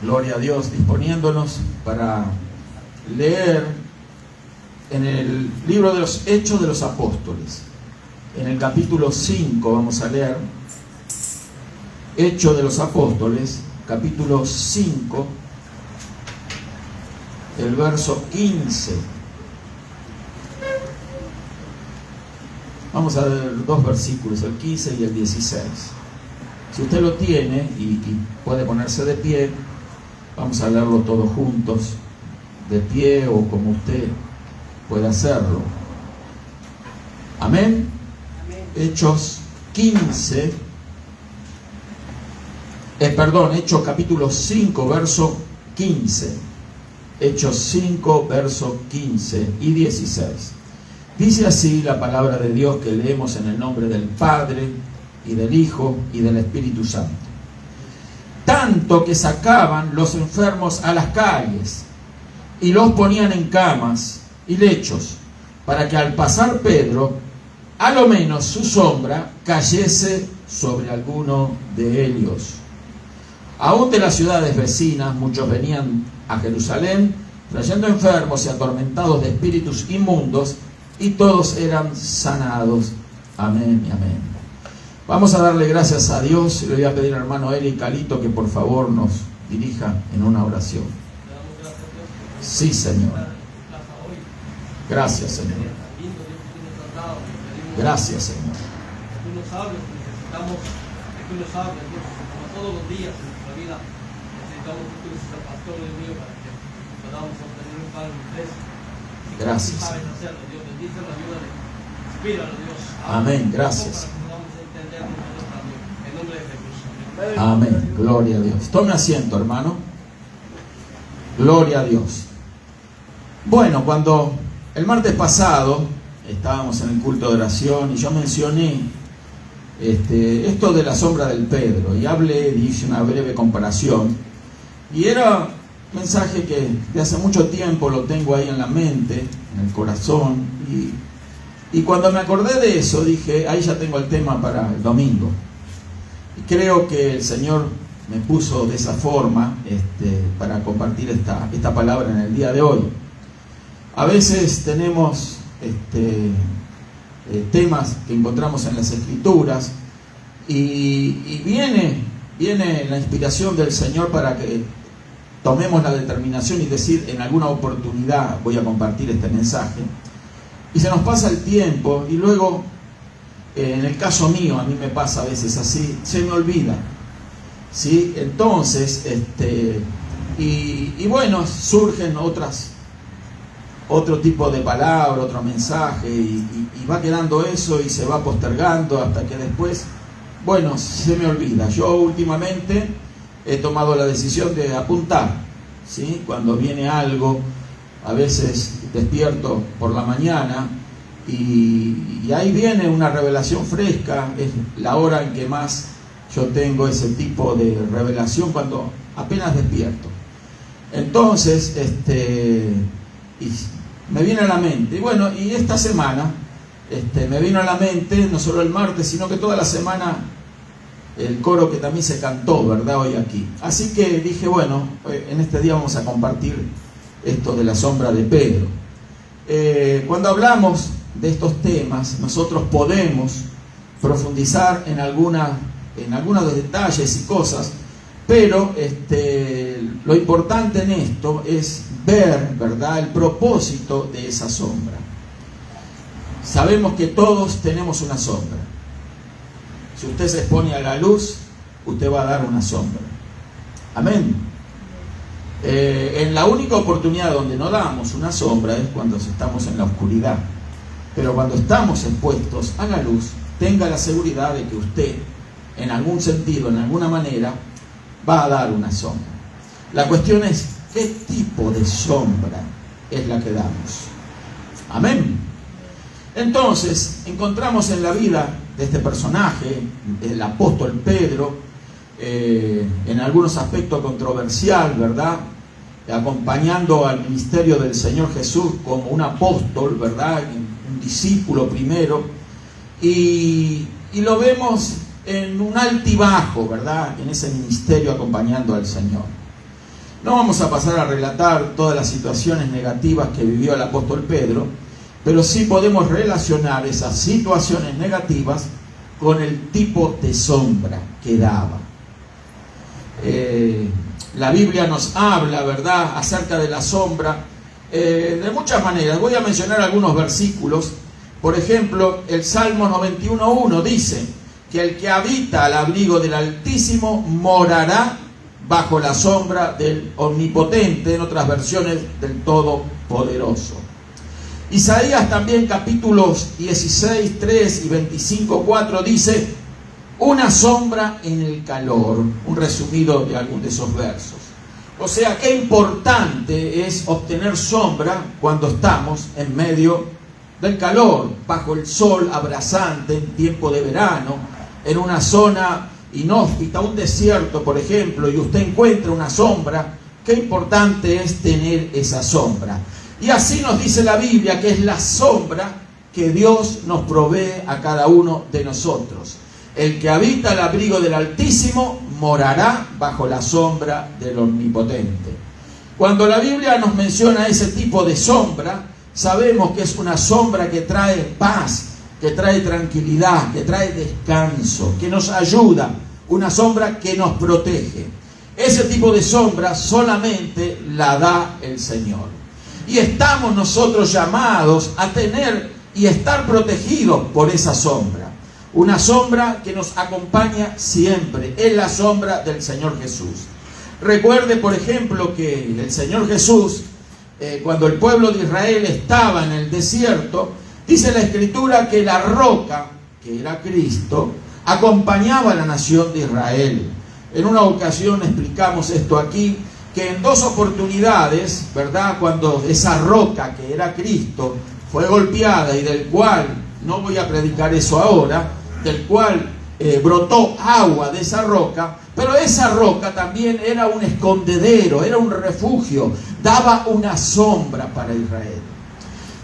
Gloria a Dios, disponiéndonos para leer en el libro de los Hechos de los Apóstoles. En el capítulo 5 vamos a leer Hechos de los Apóstoles, capítulo 5, el verso 15. Vamos a ver dos versículos, el 15 y el 16. Si usted lo tiene y puede ponerse de pie, vamos a leerlo todos juntos, de pie o como usted pueda hacerlo. Amén. Hechos 15, Hechos capítulo 5, verso 15. Hechos 5, verso 15 y 16. Dice así la palabra de Dios que leemos en el nombre del Padre, y del Hijo, y del Espíritu Santo. Tanto que sacaban los enfermos a las calles, y los ponían en camas y lechos, para que al pasar Pedro, a lo menos su sombra cayese sobre alguno de ellos. Aún de las ciudades vecinas muchos venían a Jerusalén, trayendo enfermos y atormentados de espíritus inmundos, y todos eran sanados. Amén y amén. Vamos a darle gracias a Dios. Le voy a pedir al hermano Eli Calito que por favor nos dirija en una oración. Sí, Señor. Gracias, Señor. Gracias, Señor. Tú nos hables, necesitamos que tú nos hables, Dios, como todos los días en nuestra vida. Necesitamos que tú seas el pastor, Dios mío, para que podamos obtener un pan en tres. Gracias. Sabes hacerlo, Dios, bendícelo, ayúdale, inspíralo, Dios. Amén, gracias. Para que podamos entender nosotros también, en nombre de Jesús. Amén, gloria a Dios. Tome asiento, hermano. Gloria a Dios. Bueno, cuando el martes pasado estábamos en el culto de oración y yo mencioné esto de la sombra del Pedro y hice una breve comparación, y era un mensaje que de hace mucho tiempo lo tengo ahí en la mente, en el corazón, y cuando me acordé de eso dije, ahí ya tengo el tema para el domingo. Y creo que el Señor me puso de esa forma para compartir esta palabra en el día de hoy. A veces tenemos temas que encontramos en las Escrituras y viene la inspiración del Señor para que tomemos la determinación y decir, en alguna oportunidad voy a compartir este mensaje, y se nos pasa el tiempo y luego, en el caso mío, a mí me pasa a veces así, se me olvida, ¿sí? Entonces, y bueno, surgen otro tipo de palabra, otro mensaje, y va quedando eso y se va postergando hasta que después, bueno, se me olvida. Yo últimamente he tomado la decisión de apuntar, ¿sí? Cuando viene algo, a veces despierto por la mañana y ahí viene una revelación fresca. Es la hora en que más yo tengo ese tipo de revelación, cuando apenas despierto. Entonces, y me viene a la mente, y bueno, y esta semana me vino a la mente, no solo el martes, sino que toda la semana, el coro que también se cantó, ¿verdad?, hoy aquí. Así que dije, bueno, en este día vamos a compartir esto de la sombra de Pedro. Cuando hablamos de estos temas, nosotros podemos profundizar en algunos detalles y cosas, pero lo importante en esto es ver, ¿verdad?, el propósito de esa sombra. Sabemos que todos tenemos una sombra. Si usted se expone a la luz, usted va a dar una sombra. Amén. En la única oportunidad donde no damos una sombra es cuando estamos en la oscuridad. Pero cuando estamos expuestos a la luz, tenga la seguridad de que usted, en algún sentido, en alguna manera, va a dar una sombra. La cuestión es, ¿qué tipo de sombra es la que damos? Amén. Entonces, encontramos en la vida de este personaje, el apóstol Pedro, en algunos aspectos controversial, ¿verdad?, acompañando al ministerio del Señor Jesús como un apóstol, ¿verdad?, un discípulo primero, y lo vemos en un altibajo, ¿verdad?, en ese ministerio acompañando al Señor. No vamos a pasar a relatar todas las situaciones negativas que vivió el apóstol Pedro, pero sí podemos relacionar esas situaciones negativas con el tipo de sombra que daba. La Biblia nos habla, ¿verdad?, acerca de la sombra de muchas maneras. Voy a mencionar algunos versículos. Por ejemplo, el Salmo 91:1 dice que el que habita al abrigo del Altísimo morará bajo la sombra del Omnipotente, en otras versiones del Todopoderoso. Isaías también, capítulos 16:3 y 25:4 dice: una sombra en el calor. Un resumido de algún de esos versos. O sea, qué importante es obtener sombra cuando estamos en medio del calor, bajo el sol abrasante en tiempo de verano, en una zona inhóspita, un desierto, por ejemplo, y usted encuentra una sombra. Qué importante es tener esa sombra. Y así nos dice la Biblia que es la sombra que Dios nos provee a cada uno de nosotros. El que habita al abrigo del Altísimo morará bajo la sombra del Omnipotente. Cuando la Biblia nos menciona ese tipo de sombra, sabemos que es una sombra que trae paz, que trae tranquilidad, que trae descanso, que nos ayuda, una sombra que nos protege. Ese tipo de sombra solamente la da el Señor. Y estamos nosotros llamados a tener y estar protegidos por esa sombra. Una sombra que nos acompaña siempre, es la sombra del Señor Jesús. Recuerde, por ejemplo, que el Señor Jesús, cuando el pueblo de Israel estaba en el desierto, dice la Escritura que la roca, que era Cristo, acompañaba a la nación de Israel. En una ocasión explicamos esto aquí, que en dos oportunidades, ¿verdad?, cuando esa roca, que era Cristo, fue golpeada y del cual, no voy a predicar eso ahora, del cual brotó agua de esa roca, pero esa roca también era un escondedero, era un refugio, daba una sombra para Israel.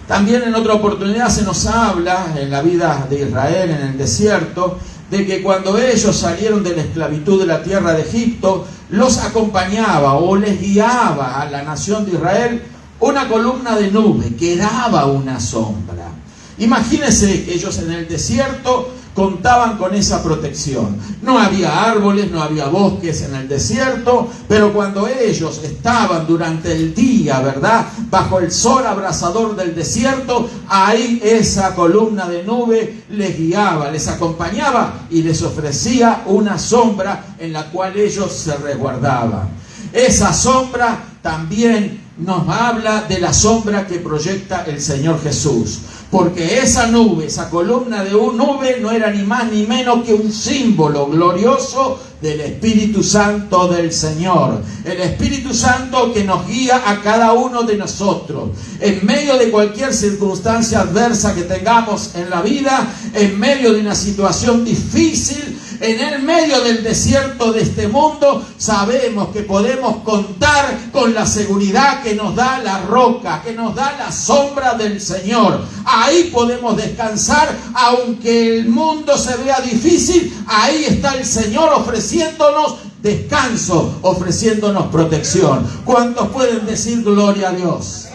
También en otra oportunidad se nos habla en la vida de Israel en el desierto, de que cuando ellos salieron de la esclavitud de la tierra de Egipto, los acompañaba o les guiaba a la nación de Israel una columna de nube que daba una sombra. Imagínense que ellos en el desierto contaban con esa protección. No había árboles, no había bosques en el desierto, pero cuando ellos estaban durante el día, ¿verdad?, bajo el sol abrasador del desierto, ahí esa columna de nube les guiaba, les acompañaba y les ofrecía una sombra en la cual ellos se resguardaban. Esa sombra también nos habla de la sombra que proyecta el Señor Jesús. Porque esa nube, esa columna de nube no era ni más ni menos que un símbolo glorioso del Espíritu Santo del Señor. El Espíritu Santo que nos guía a cada uno de nosotros. En medio de cualquier circunstancia adversa que tengamos en la vida, en medio de una situación difícil, en el medio del desierto de este mundo, sabemos que podemos contar con la seguridad que nos da la roca, que nos da la sombra del Señor. Ahí podemos descansar, aunque el mundo se vea difícil, ahí está el Señor ofreciéndonos descanso, ofreciéndonos protección. ¿Cuántos pueden decir gloria a Dios?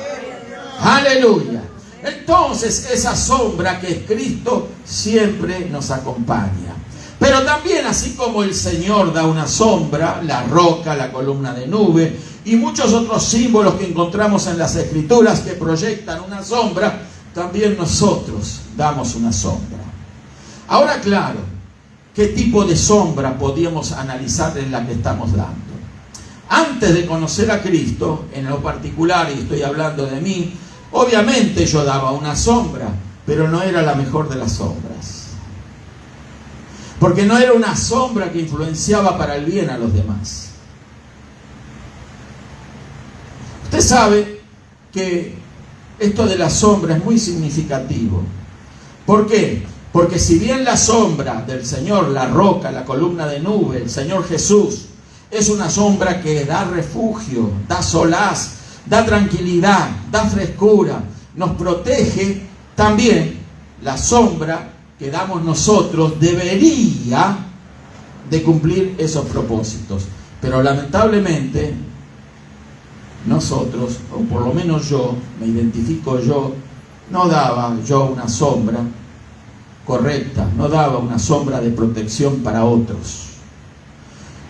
Aleluya. Entonces, esa sombra que es Cristo siempre nos acompaña. Pero también, así como el Señor da una sombra, la roca, la columna de nube y muchos otros símbolos que encontramos en las Escrituras que proyectan una sombra, también nosotros damos una sombra. Ahora, claro, ¿qué tipo de sombra podíamos analizar en la que estamos dando? Antes de conocer a Cristo, en lo particular, y estoy hablando de mí, obviamente yo daba una sombra, pero no era la mejor de las sombras. Porque no era una sombra que influenciaba para el bien a los demás. Usted sabe que esto de la sombra es muy significativo. ¿Por qué? Porque si bien la sombra del Señor, la roca, la columna de nube, el Señor Jesús, es una sombra que da refugio, da solaz, da tranquilidad, da frescura, nos protege, también la sombra que damos nosotros debería de cumplir esos propósitos. Pero lamentablemente nosotros, o por lo menos yo, me identifico yo, no daba yo una sombra correcta, no daba una sombra de protección para otros,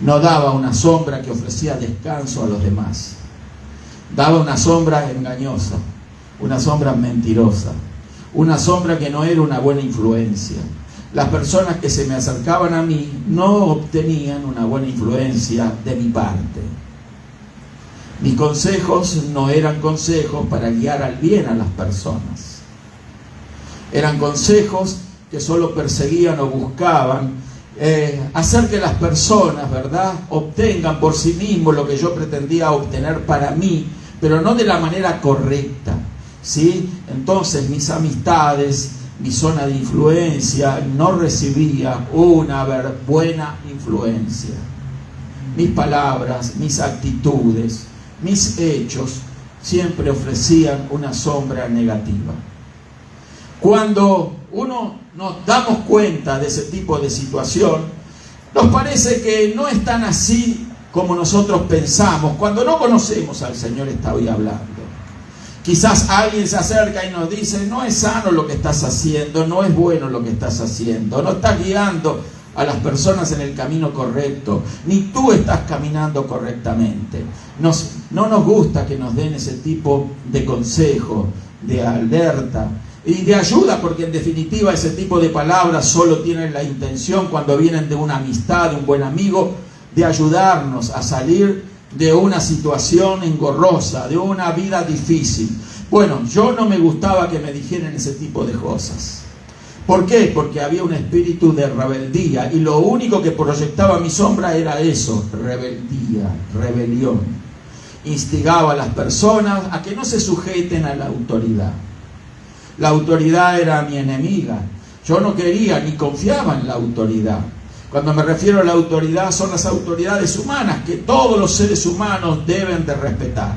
no daba una sombra que ofrecía descanso a los demás, daba una sombra engañosa, una sombra mentirosa, una sombra que no era una buena influencia. Las personas que se me acercaban a mí no obtenían una buena influencia de mi parte. Mis consejos no eran consejos para guiar al bien a las personas. Eran consejos que solo perseguían o buscaban hacer que las personas, ¿verdad?, obtengan por sí mismos lo que yo pretendía obtener para mí, pero no de la manera correcta, ¿sí? Entonces mis amistades, mi zona de influencia no recibía una buena influencia. Mis palabras, mis actitudes, mis hechos siempre ofrecían una sombra negativa. Cuando nos damos cuenta de ese tipo de situación, nos parece que no es tan así como nosotros pensamos. Cuando no conocemos al Señor, está hoy hablando. Quizás alguien se acerca y nos dice: no es sano lo que estás haciendo, no es bueno lo que estás haciendo, no estás guiando a las personas en el camino correcto, ni tú estás caminando correctamente. No nos gusta que nos den ese tipo de consejo, de alerta y de ayuda, porque en definitiva ese tipo de palabras solo tienen la intención, cuando vienen de una amistad, de un buen amigo, de ayudarnos a salir de una situación engorrosa, de una vida difícil. Bueno, yo no me gustaba que me dijeran ese tipo de cosas. ¿Por qué? Porque había un espíritu de rebeldía, y lo único que proyectaba mi sombra era eso: rebeldía, rebelión. Instigaba a las personas a que no se sujeten a la autoridad. La autoridad era mi enemiga. Yo no quería ni confiaba en la autoridad. Cuando me refiero a la autoridad, son las autoridades humanas que todos los seres humanos deben de respetar.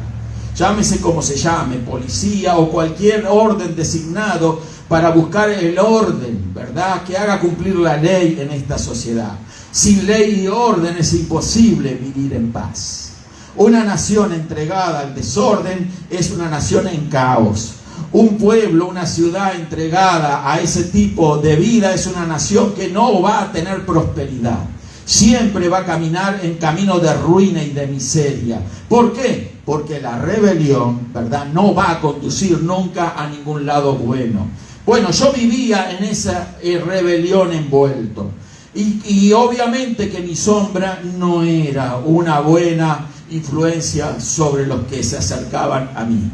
Llámese como se llame, policía o cualquier orden designado para buscar el orden, ¿verdad?, que haga cumplir la ley en esta sociedad. Sin ley y orden es imposible vivir en paz. Una nación entregada al desorden es una nación en caos. Un pueblo, una ciudad entregada a ese tipo de vida es una nación que no va a tener prosperidad. Siempre va a caminar en camino de ruina y de miseria. ¿Por qué? Porque la rebelión, ¿verdad?, no va a conducir nunca a ningún lado bueno. Bueno, yo vivía en esa rebelión envuelto. Y obviamente que mi sombra no era una buena influencia sobre los que se acercaban a mí.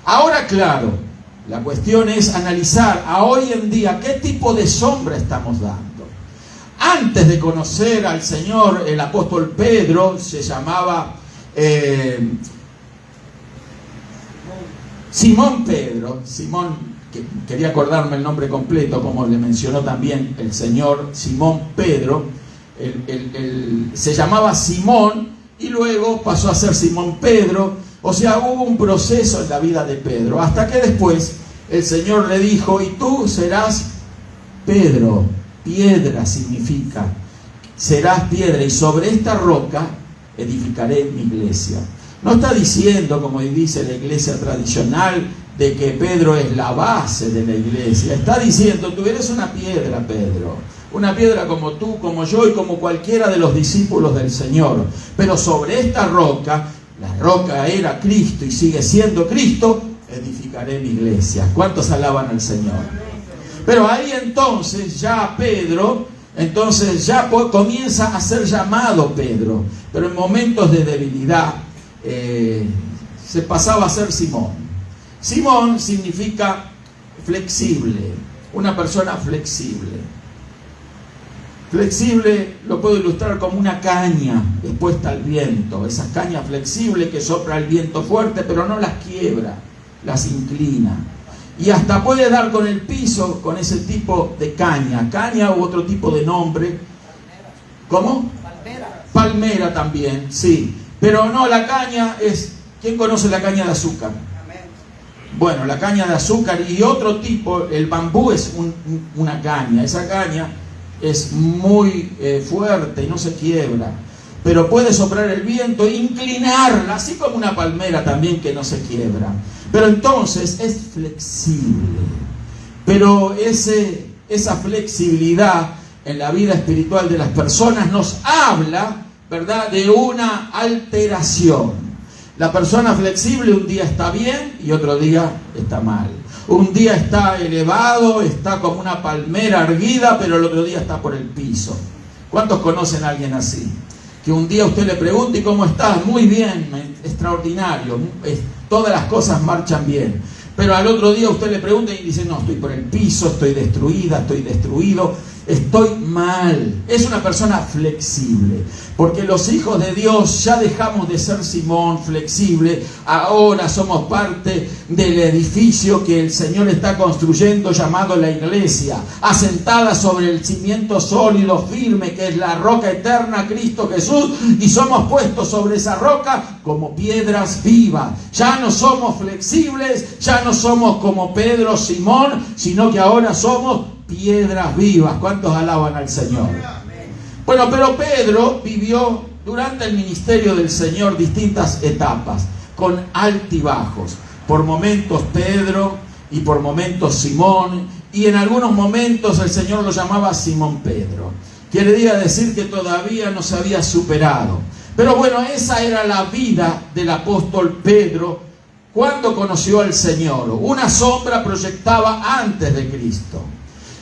Ahora, claro, la cuestión es analizar a hoy en día qué tipo de sombra estamos dando. Antes de conocer al Señor, el apóstol Pedro se llamaba Simón Pedro. Simón, que quería acordarme el nombre completo, como le mencionó también el Señor. Simón Pedro, se llamaba Simón y luego pasó a ser Simón Pedro. O sea, hubo un proceso en la vida de Pedro, hasta que después el Señor le dijo: y tú serás Pedro. Piedra significa, serás piedra, y sobre esta roca edificaré mi iglesia. No está diciendo, como dice la iglesia tradicional, de que Pedro es la base de la iglesia. Está diciendo: tú eres una piedra, Pedro. Una piedra como tú, como yo y como cualquiera de los discípulos del Señor. Pero sobre esta roca, la roca era Cristo y sigue siendo Cristo, edificaré mi iglesia. ¿Cuántos alaban al Señor? Pero ahí entonces ya Pedro, comienza a ser llamado Pedro. Pero en momentos de debilidad se pasaba a ser Simón. Simón significa flexible, una persona flexible. Flexible lo puedo ilustrar como una caña expuesta al viento. Esas cañas flexibles que sopla el viento fuerte, pero no las quiebra, las inclina. Y hasta puede dar con el piso con ese tipo de caña. Caña u otro tipo de nombre. ¿Cómo? Palmera. Palmera también, sí. Pero no, la caña es... ¿Quién conoce la caña de azúcar? Bueno, la caña de azúcar y otro tipo, el bambú es una caña. Esa caña es muy fuerte y no se quiebra. pero puede soplar el viento e inclinarla, así como una palmera también que no se quiebra. Pero entonces es flexible. Pero esa flexibilidad en la vida espiritual de las personas nos habla, ¿verdad?, de una alteración. La persona flexible un día está bien y otro día está mal. Un día está elevado, está como una palmera erguida, pero el otro día está por el piso. ¿Cuántos conocen a alguien así? Que un día usted le pregunta, ¿y cómo estás? Muy bien, extraordinario, todas las cosas marchan bien. Pero al otro día usted le pregunta y dice, no, estoy por el piso, estoy destruida, estoy destruido, estoy mal. Es una persona flexible, porque los hijos de Dios ya dejamos de ser Simón flexible, ahora somos parte del edificio que el Señor está construyendo llamado la iglesia, asentada sobre el cimiento sólido, firme, que es la roca eterna, Cristo Jesús, y somos puestos sobre esa roca como piedras vivas. Ya no somos flexibles, ya no somos como Pedro, Simón, sino que ahora somos piedras vivas. ¿Cuántos alaban al Señor? Bueno, pero Pedro vivió durante el ministerio del Señor distintas etapas, con altibajos. Por momentos Pedro y por momentos Simón, y en algunos momentos el Señor lo llamaba Simón Pedro. Quería decir que todavía no se había superado. Pero bueno, esa era la vida del apóstol Pedro cuando conoció al Señor. Una sombra proyectaba antes de Cristo.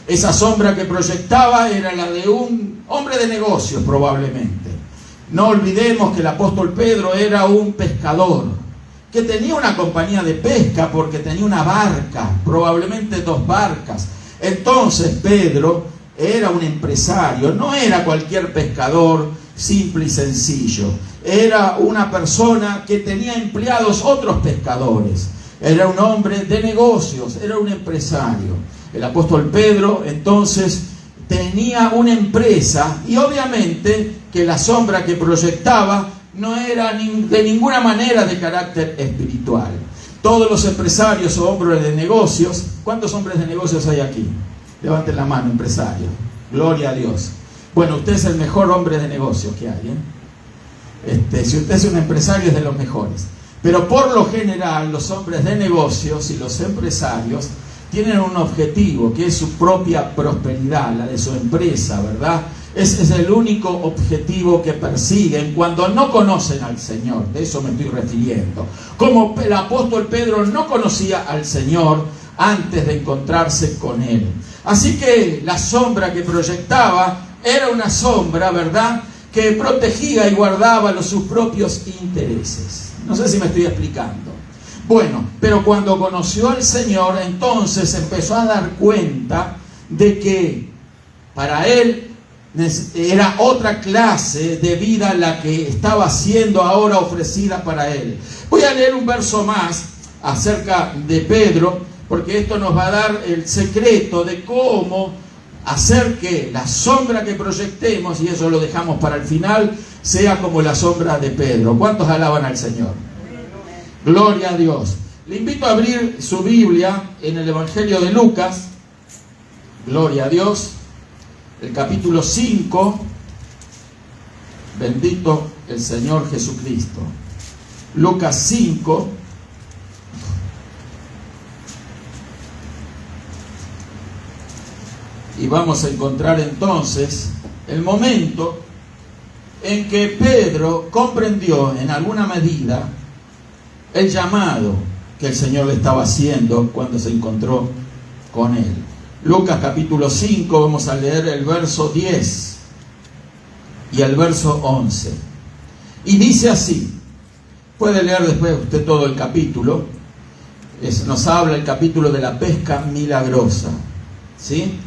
Esa sombra que proyectaba era la de un hombre de negocios, probablemente. No olvidemos que el apóstol Pedro era un pescador, que tenía una compañía de pesca porque tenía una barca, probablemente 2 barcas. Entonces Pedro era un empresario, no era cualquier pescador simple y sencillo. Era una persona que tenía empleados otros pescadores. Era un hombre de negocios, era un empresario. El apóstol Pedro entonces tenía una empresa y obviamente que la sombra que proyectaba no era de ninguna manera de carácter espiritual. Todos los empresarios o hombres de negocios, ¿cuántos hombres de negocios hay aquí? Levanten la mano, empresario. Gloria a Dios. Bueno, usted es el mejor hombre de negocios que hay, si usted es un empresario es de los mejores. Pero por lo general los hombres de negocios y los empresarios tienen un objetivo, que es su propia prosperidad, la de su empresa, ¿verdad? Ese es el único objetivo que persiguen cuando no conocen al Señor. De eso me estoy refiriendo. Como el apóstol Pedro no conocía al Señor antes de encontrarse con Él. Así que la sombra que proyectaba era una sombra, ¿verdad?, que protegía y guardaba sus propios intereses. No sé si me estoy explicando. Bueno, pero cuando conoció al Señor, entonces empezó a dar cuenta de que para él era otra clase de vida la que estaba siendo ahora ofrecida para él. Voy a leer un verso más acerca de Pedro, porque esto nos va a dar el secreto de cómo hacer que la sombra que proyectemos, y eso lo dejamos para el final, sea como la sombra de Pedro. ¿Cuántos alaban al Señor? Gloria a Dios. Le invito a abrir su Biblia en el Evangelio de Lucas. Gloria a Dios. El capítulo 5. Bendito el Señor Jesucristo. Lucas 5. Y vamos a encontrar entonces el momento en que Pedro comprendió en alguna medida el llamado que el Señor le estaba haciendo cuando se encontró con él. Lucas capítulo 5, vamos a leer el verso 10 y el verso 11. Y dice así, puede leer después usted todo el capítulo, nos habla el capítulo de la pesca milagrosa, ¿sí?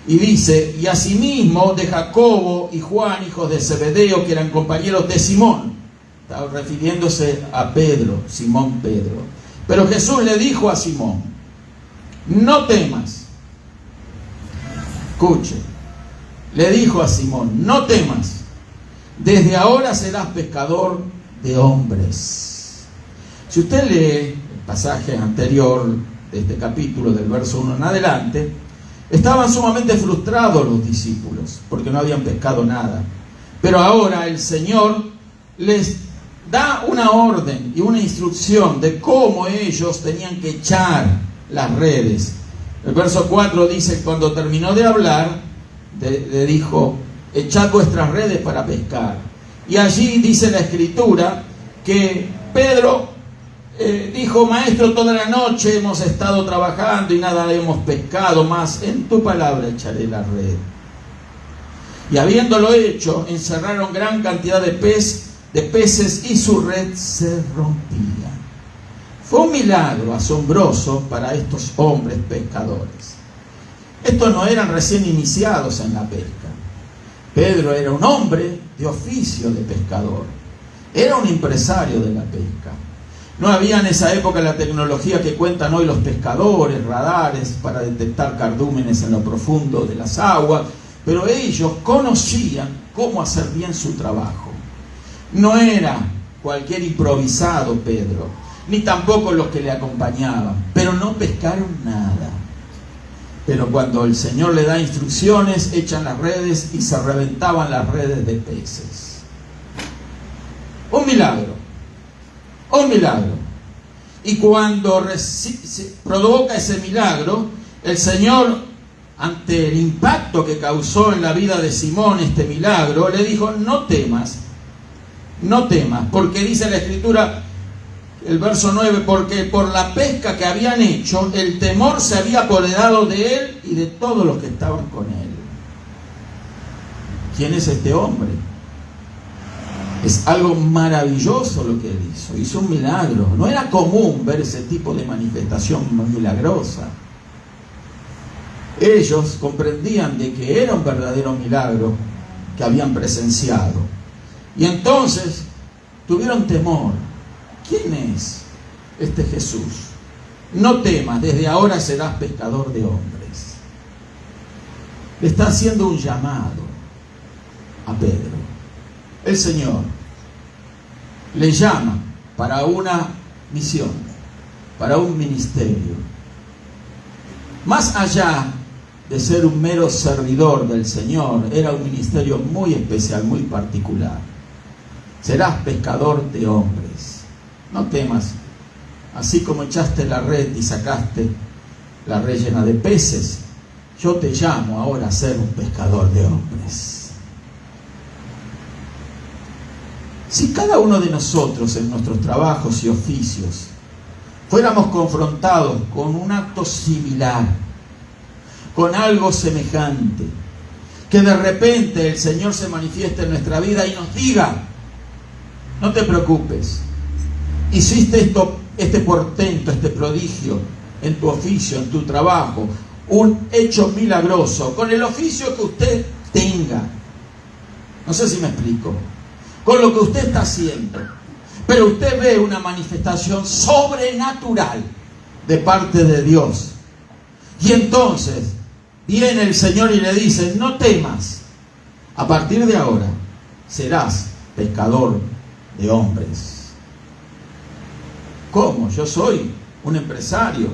Y dice, y asimismo de Jacobo y Juan, hijos de Zebedeo, que eran compañeros de Simón. Estaba refiriéndose a Pedro, Simón Pedro. Pero Jesús le dijo a Simón, no temas. Escuche, le dijo a Simón, no temas. Desde ahora serás pescador de hombres. Si usted lee el pasaje anterior de este capítulo, del verso 1 en adelante, estaban sumamente frustrados los discípulos, porque no habían pescado nada. Pero ahora el Señor les da una orden y una instrucción de cómo ellos tenían que echar las redes. El verso 4 dice, cuando terminó de hablar, le dijo, echad vuestras redes para pescar. Y allí dice la Escritura que Pedro dijo, Maestro, toda la noche hemos estado trabajando y nada hemos pescado, más en tu palabra echaré la red. Y habiéndolo hecho, encerraron gran cantidad de peces y su red se rompía. Fue un milagro asombroso para estos hombres pescadores. Estos no eran recién iniciados en la pesca. Pedro era un hombre de oficio de pescador. Era un empresario de la pesca. No había en esa época la tecnología que cuentan hoy los pescadores, radares para detectar cardúmenes en lo profundo de las aguas, pero ellos conocían cómo hacer bien su trabajo. No era cualquier improvisado Pedro, ni tampoco los que le acompañaban, pero no pescaron nada. Pero cuando el Señor le da instrucciones, echan las redes y se reventaban las redes de peces. Un milagro. Un milagro. Y cuando se provoca ese milagro, el Señor, ante el impacto que causó en la vida de Simón este milagro, le dijo, no temas, porque dice la Escritura, el verso 9, porque por la pesca que habían hecho, el temor se había apoderado de él y de todos los que estaban con él. ¿Quién es este hombre? Es algo maravilloso lo que él hizo. Hizo un milagro. No era común ver ese tipo de manifestación milagrosa. Ellos comprendían de que era un verdadero milagro que habían presenciado. Y entonces tuvieron temor. ¿Quién es este Jesús? No temas, desde ahora serás pescador de hombres. Le está haciendo un llamado a Pedro. El Señor le llama para una misión, para un ministerio. Más allá de ser un mero servidor del Señor, era un ministerio muy especial, muy particular. Serás pescador de hombres. No temas. Así como echaste la red y sacaste la red llena de peces, yo te llamo ahora a ser un pescador de hombres. Si cada uno de nosotros en nuestros trabajos y oficios fuéramos confrontados con un acto similar, con algo semejante, que de repente el Señor se manifieste en nuestra vida y nos diga, no te preocupes, hiciste este portento, este prodigio en tu oficio, en tu trabajo, un hecho milagroso, con el oficio que usted tenga. No sé si me explico. Con lo que usted está haciendo, pero usted ve una manifestación sobrenatural de parte de Dios. Y entonces viene el Señor y le dice, no temas, a partir de ahora serás pescador de hombres. ¿Cómo? Yo soy un empresario,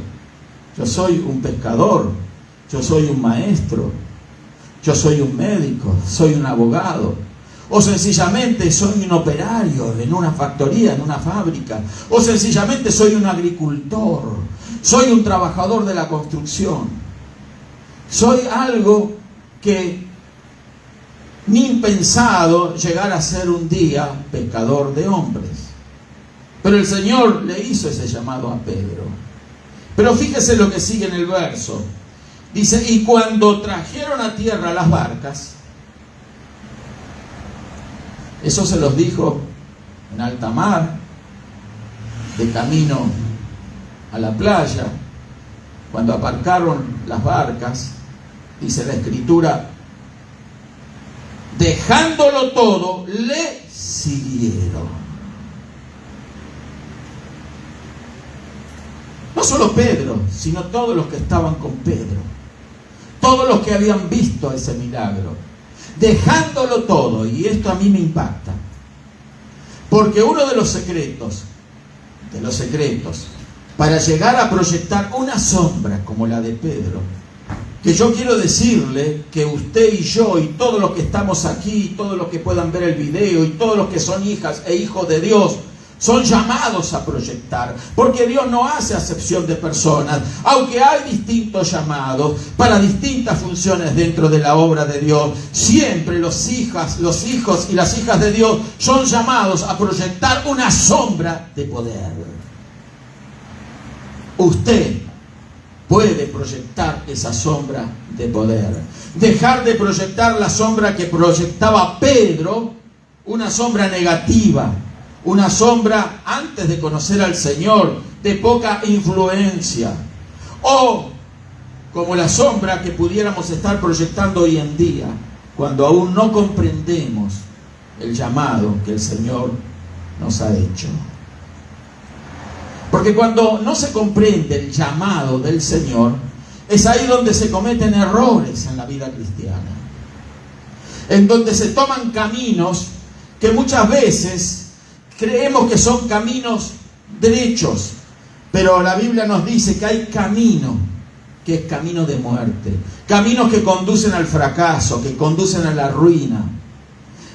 yo soy un pescador, yo soy un maestro, yo soy un médico, soy un abogado. O sencillamente soy un operario en una factoría, en una fábrica. O sencillamente soy un agricultor. Soy un trabajador de la construcción. Soy algo que ni impensado llegar a ser un día pescador de hombres. Pero el Señor le hizo ese llamado a Pedro. Pero fíjese lo que sigue en el verso. Dice, y cuando trajeron a tierra las barcas, eso se los dijo en alta mar, de camino a la playa, cuando aparcaron las barcas, dice la Escritura, dejándolo todo, le siguieron. No solo Pedro, sino todos los que estaban con Pedro, todos los que habían visto ese milagro. Dejándolo todo, y esto a mí me impacta, porque uno de los secretos, para llegar a proyectar una sombra como la de Pedro, que yo quiero decirle que usted y yo y todos los que estamos aquí, todos los que puedan ver el video y todos los que son hijas e hijos de Dios, son llamados a proyectar, porque Dios no hace acepción de personas, aunque hay distintos llamados para distintas funciones dentro de la obra de Dios. Siempre los hijos y las hijas de Dios son llamados a proyectar una sombra de poder. Usted puede proyectar esa sombra de poder, dejar de proyectar la sombra que proyectaba Pedro, una sombra negativa, una sombra antes de conocer al Señor, de poca influencia, o como la sombra que pudiéramos estar proyectando hoy en día, cuando aún no comprendemos el llamado que el Señor nos ha hecho. Porque cuando no se comprende el llamado del Señor, es ahí donde se cometen errores en la vida cristiana, en donde se toman caminos que muchas veces creemos que son caminos derechos, pero la Biblia nos dice que hay camino que es camino de muerte, caminos que conducen al fracaso, que conducen a la ruina.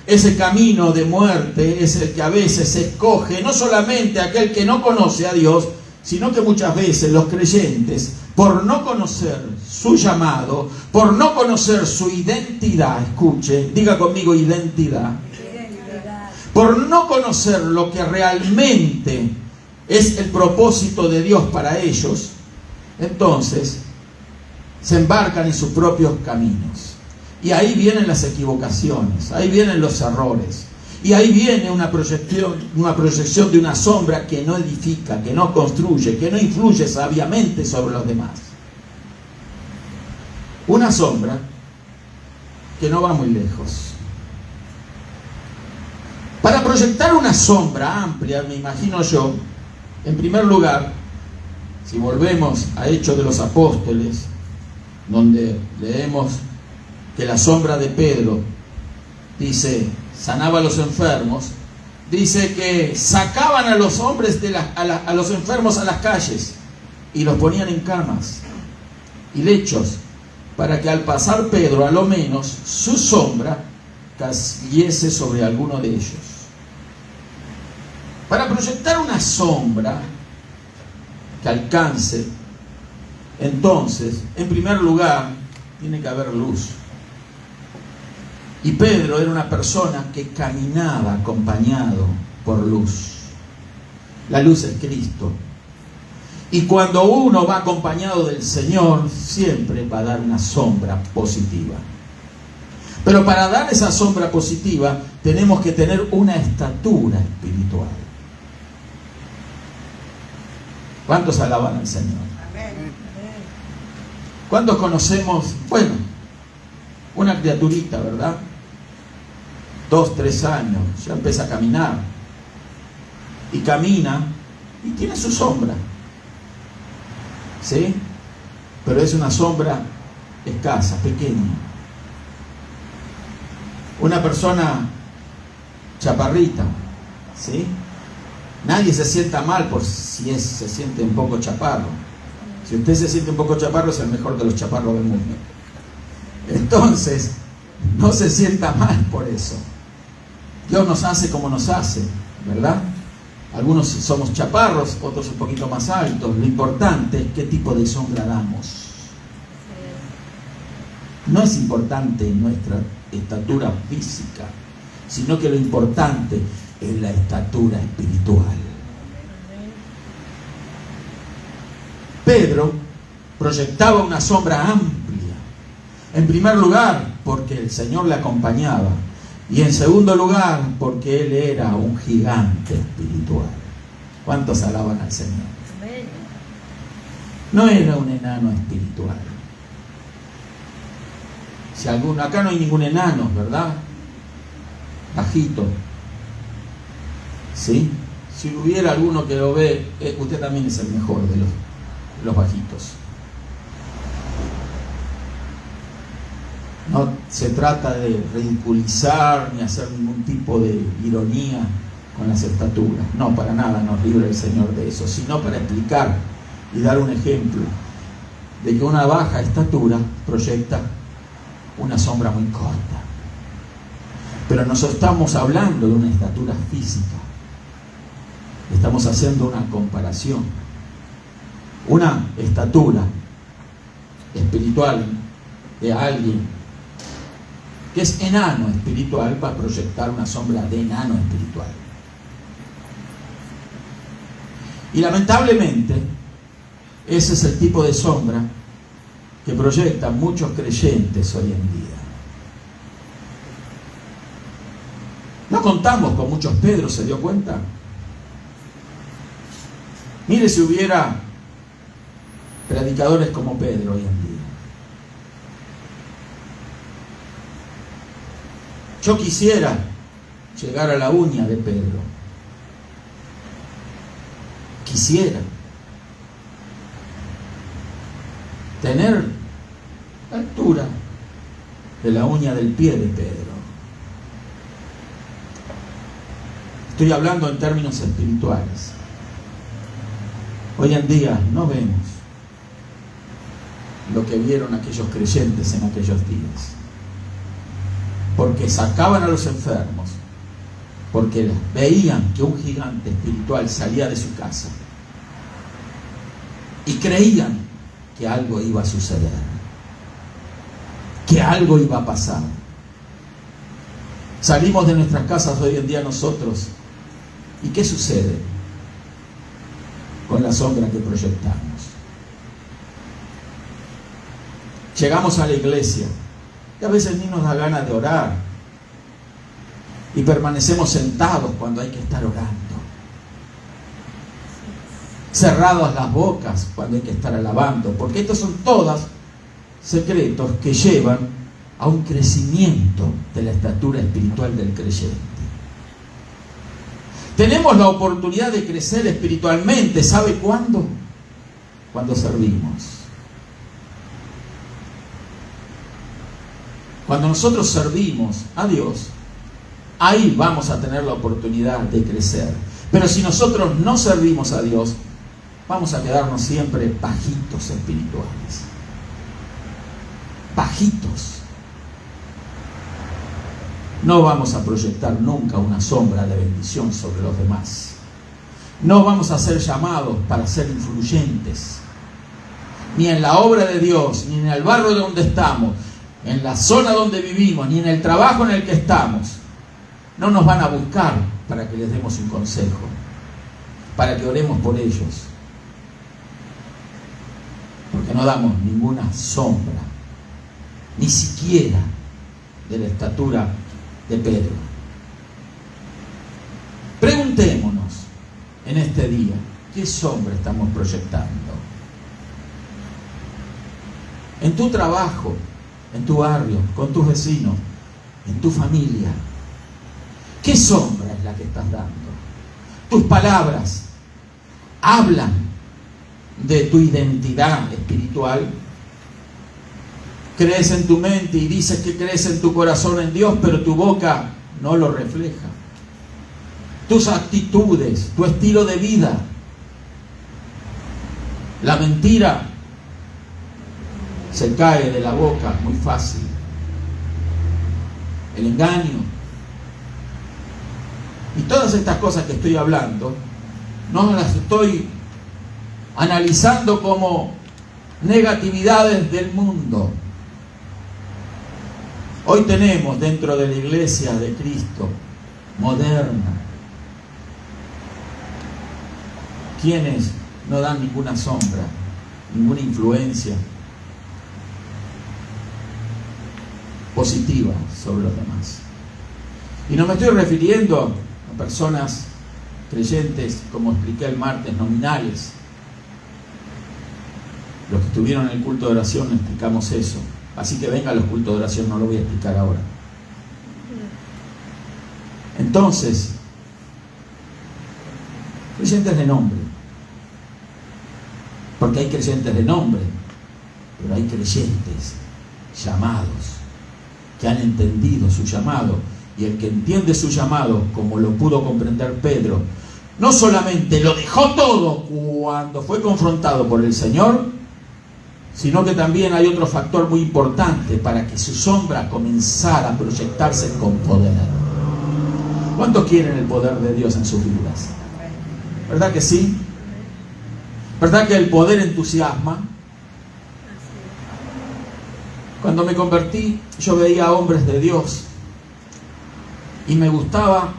Ese camino de muerte es el que a veces escoge no solamente aquel que no conoce a Dios, sino que muchas veces los creyentes, por no conocer su llamado, por no conocer su identidad, escuche, diga conmigo identidad, por no conocer lo que realmente es el propósito de Dios para ellos, entonces se embarcan en sus propios caminos. Y ahí vienen las equivocaciones, ahí vienen los errores, y ahí viene una proyección de una sombra que no edifica, que no construye, que no influye sabiamente sobre los demás. Una sombra que no va muy lejos. Para proyectar una sombra amplia, me imagino yo, en primer lugar, si volvemos a Hechos de los Apóstoles, donde leemos que la sombra de Pedro, dice, sanaba a los enfermos, dice que sacaban a los hombres, a los enfermos a las calles y los ponían en camas y lechos, para que al pasar Pedro, a lo menos, su sombra cayese sobre alguno de ellos. Para proyectar una sombra que alcance, entonces, en primer lugar, tiene que haber luz. Y Pedro era una persona que caminaba acompañado por luz. La luz es Cristo. Y cuando uno va acompañado del Señor, siempre va a dar una sombra positiva. Pero para dar esa sombra positiva, tenemos que tener una estatura espiritual. ¿Cuántos alaban al Señor? ¿Cuántos conocemos, bueno, una criaturita, ¿verdad? 2, 3 años, ya empieza a caminar. Y camina y tiene su sombra. ¿Sí? Pero es una sombra escasa, pequeña. Una persona chaparrita, ¿sí? Nadie se sienta mal por si se siente un poco chaparro. Si usted se siente un poco chaparro, es el mejor de los chaparros del mundo. Entonces, no se sienta mal por eso. Dios nos hace como nos hace, ¿verdad? Algunos somos chaparros, otros un poquito más altos. Lo importante es qué tipo de sombra damos. No es importante nuestra estatura física, sino que lo importante es la estatura espiritual. Pedro proyectaba una sombra amplia. En primer lugar, porque el Señor le acompañaba. Y en segundo lugar, porque él era un gigante espiritual. ¿Cuántos alaban al Señor? No era un enano espiritual. Si acá no hay ningún enano, ¿verdad? Bajito. ¿Sí? Si hubiera alguno que lo ve, usted también es el mejor de los bajitos. No se trata de ridiculizar ni hacer ningún tipo de ironía con las estaturas. No, para nada nos libre el Señor de eso, sino para explicar y dar un ejemplo. de que una baja estatura proyecta una sombra muy corta. Pero no estamos hablando de una estatura física. Estamos haciendo una comparación. Una estatura espiritual de alguien que es enano espiritual va a proyectar una sombra de enano espiritual. Y lamentablemente, ese es el tipo de sombra que proyectan muchos creyentes hoy en día. No contamos con muchos Pedros, ¿se dio cuenta? Mire si hubiera predicadores como Pedro hoy en día. Yo quisiera llegar a la uña de Pedro. Quisiera tener la altura de la uña del pie de Pedro. Estoy hablando en términos espirituales. Hoy en día no vemos lo que vieron aquellos creyentes en aquellos días. Porque sacaban a los enfermos, porque veían que un gigante espiritual salía de su casa y creían que algo iba a suceder, que algo iba a pasar. Salimos de nuestras casas hoy en día nosotros, ¿y qué sucede con la sombra que proyectamos? Llegamos a la iglesia y a veces ni nos da ganas de orar y permanecemos sentados cuando hay que estar orando, cerradas las bocas cuando hay que estar alabando, porque estos son todos secretos que llevan a un crecimiento de la estatura espiritual del creyente. Tenemos la oportunidad de crecer espiritualmente, ¿sabe cuándo? Cuando servimos. Cuando nosotros servimos a Dios, ahí vamos a tener la oportunidad de crecer. Pero si nosotros no servimos a Dios, vamos a quedarnos siempre bajitos espirituales. Bajitos. No vamos a proyectar nunca una sombra de bendición sobre los demás. No vamos a ser llamados para ser influyentes. Ni en la obra de Dios, ni en el barrio donde estamos, en la zona donde vivimos, ni en el trabajo en el que estamos. No nos van a buscar para que les demos un consejo, para que oremos por ellos, porque no damos ninguna sombra, ni siquiera de la estatura de Pedro. Preguntémonos en este día, ¿qué sombra estamos proyectando? En tu trabajo, en tu barrio, con tus vecinos, en tu familia, ¿qué sombra es la que estás dando? Tus palabras hablan de tu identidad espiritual. Crees en tu mente y dices que crees en tu corazón en Dios, pero tu boca no lo refleja. Tus actitudes, tu estilo de vida. La mentira se cae de la boca muy fácil. El engaño. Y todas estas cosas que estoy hablando, no las estoy analizando como negatividades del mundo. Hoy tenemos dentro de la iglesia de Cristo moderna quienes no dan ninguna sombra, ninguna influencia positiva sobre los demás. Y no me estoy refiriendo a personas creyentes, como expliqué el martes, nominales. Los que estuvieron en el culto de oración explicamos eso. Así que venga a los cultos de oración, no lo voy a explicar ahora. Entonces, creyentes de nombre. Porque hay creyentes de nombre, pero hay creyentes llamados, que han entendido su llamado. Y el que entiende su llamado, como lo pudo comprender Pedro, no solamente lo dejó todo cuando fue confrontado por el Señor, sino que también hay otro factor muy importante para que su sombra comenzara a proyectarse con poder. ¿Cuántos quieren el poder de Dios en sus vidas? ¿Verdad que sí? ¿Verdad que el poder entusiasma? Cuando me convertí, yo veía a hombres de Dios y me gustaba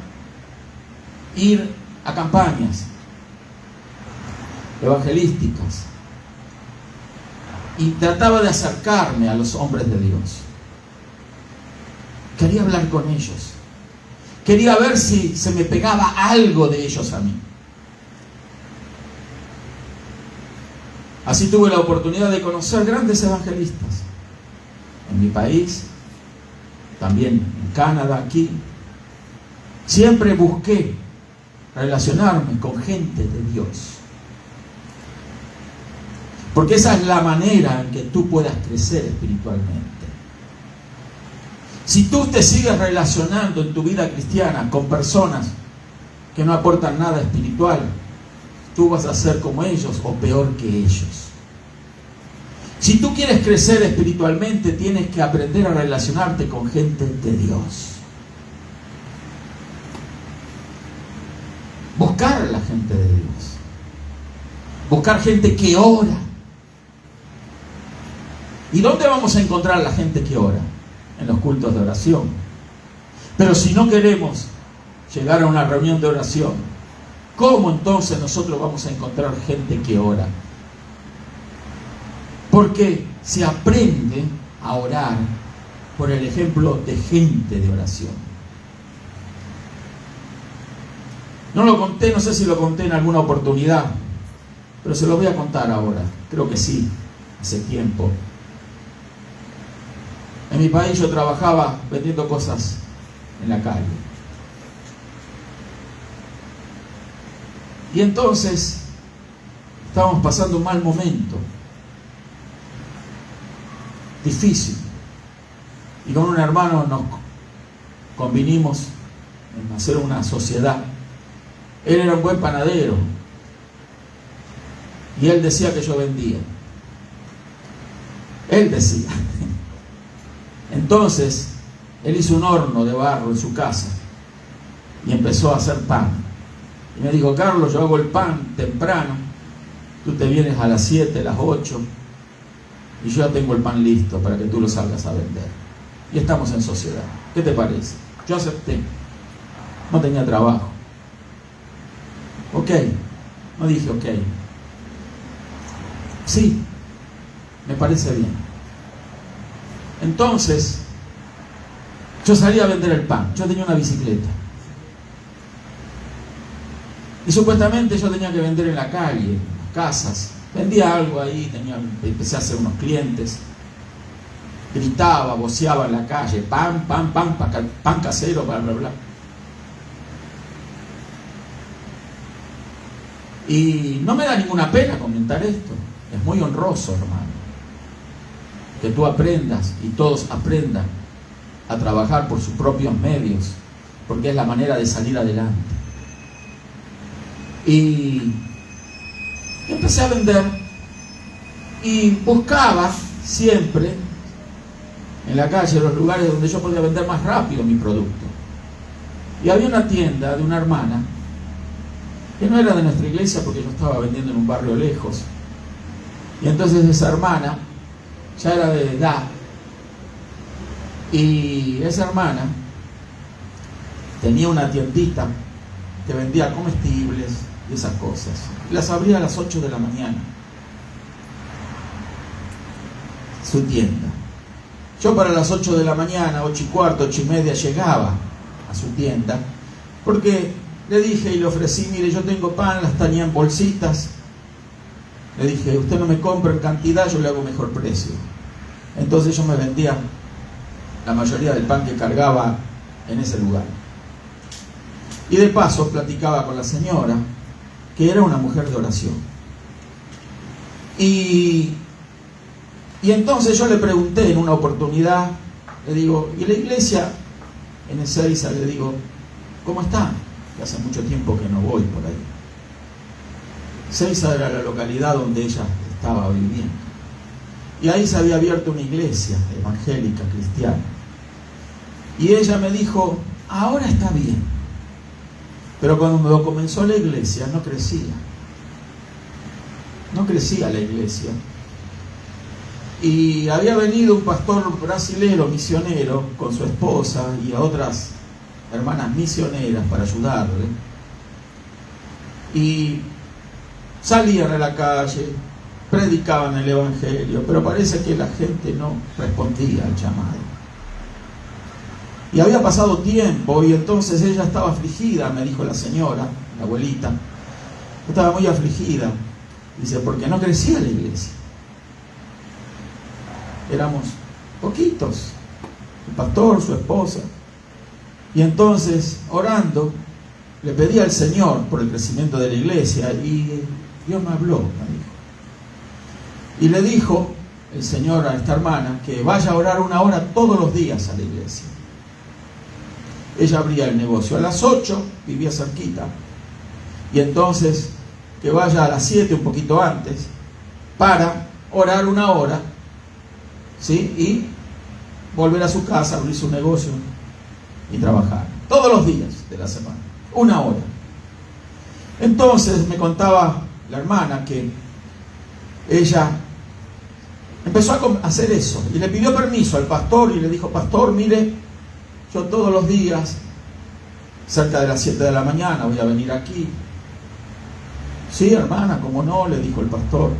ir a campañas evangelísticas y trataba de acercarme a los hombres de Dios. Quería hablar con ellos. Quería ver si se me pegaba algo de ellos a mí. Así tuve la oportunidad de conocer grandes evangelistas en mi país, también en Canadá, aquí. Siempre busqué relacionarme con gente de Dios, porque esa es la manera en que tú puedas crecer espiritualmente. Si tú te sigues relacionando en tu vida cristiana con personas que no aportan nada espiritual, tú vas a ser como ellos o peor que ellos. Si tú quieres crecer espiritualmente, tienes que aprender a relacionarte con gente de Dios. Buscar a la gente de Dios. Buscar gente que ora. ¿Y dónde vamos a encontrar a la gente que ora? En los cultos de oración. Pero si no queremos llegar a una reunión de oración, ¿cómo entonces nosotros vamos a encontrar gente que ora? Porque se aprende a orar por el ejemplo de gente de oración. No lo conté, no sé si lo conté en alguna oportunidad, pero se lo voy a contar ahora. Creo que sí, hace tiempo. En mi país yo trabajaba vendiendo cosas en la calle. Y entonces estábamos pasando un mal momento, difícil. Y con un hermano nos convinimos en hacer una sociedad. Él era un buen panadero y él decía que yo vendía. Él decía. Entonces, él hizo un horno de barro en su casa y empezó a hacer pan. Y me dijo: Carlos, yo hago el pan temprano, tú te vienes a las 7, las 8, y yo ya tengo el pan listo para que tú lo salgas a vender. Y estamos en sociedad. ¿Qué te parece? Yo acepté. No tenía trabajo. Ok. No dije ok. Sí, me parece bien. Entonces, yo salí a vender el pan. Yo tenía una bicicleta. Y supuestamente yo tenía que vender en la calle, en las casas. Vendía algo ahí, empecé a hacer unos clientes. Gritaba, voceaba en la calle: pan, pan, pan, pan casero, bla, bla, bla. Y no me da ninguna pena comentar esto. Es muy honroso, hermano, que tú aprendas y todos aprendan a trabajar por sus propios medios, porque es la manera de salir adelante. Y empecé a vender y buscaba siempre en la calle los lugares donde yo podía vender más rápido mi producto. Y había una tienda de una hermana que no era de nuestra iglesia, porque yo estaba vendiendo en un barrio lejos. Y entonces esa hermana ya era de edad, y esa hermana tenía una tiendita que vendía comestibles y esas cosas. Las abría a las 8 de la mañana, su tienda. Yo para las 8 de la mañana, 8 y cuarto, 8 y media, llegaba a su tienda, porque le dije y le ofrecí: mire, yo tengo pan, las tenía en bolsitas. Le dije: usted no me compra en cantidad, yo le hago mejor precio. Entonces yo me vendía la mayoría del pan que cargaba en ese lugar. Y de paso platicaba con la señora, que era una mujer de oración. Y entonces yo le pregunté en una oportunidad, le digo: ¿y la iglesia en Ezeiza? Le digo: ¿cómo está? Que hace mucho tiempo que no voy por ahí. Ezeiza era la localidad donde ella estaba viviendo. Y ahí se había abierto una iglesia evangélica, cristiana. Y ella me dijo, ahora está bien. Pero cuando comenzó la iglesia no crecía. No crecía la iglesia. Y había venido un pastor brasilero, misionero, con su esposa y a otras hermanas misioneras para ayudarle. Y salían a la calle, predicaban el evangelio, pero parece que la gente no respondía al llamado. Y había pasado tiempo y entonces ella estaba afligida, me dijo la señora, la abuelita, estaba muy afligida. Dice, porque no crecía la iglesia. Éramos poquitos, el pastor, su esposa. Y entonces, orando, le pedí al Señor por el crecimiento de la iglesia y Dios me habló, me dijo. Y le dijo el Señor a esta hermana que vaya a orar 1 hora todos los días a la iglesia. Ella abría el negocio a las 8, vivía cerquita. Y entonces que vaya a las 7, un poquito antes, para orar 1 hora, ¿sí? Y volver a su casa, abrir su negocio y trabajar. Todos los días de la semana, 1 hora. Entonces me contaba la hermana que ella empezó a hacer eso y le pidió permiso al pastor y le dijo, pastor, mire, yo todos los días, cerca de las 7 de la mañana, voy a venir aquí. Sí, hermana, ¿cómo no? Le dijo el pastor.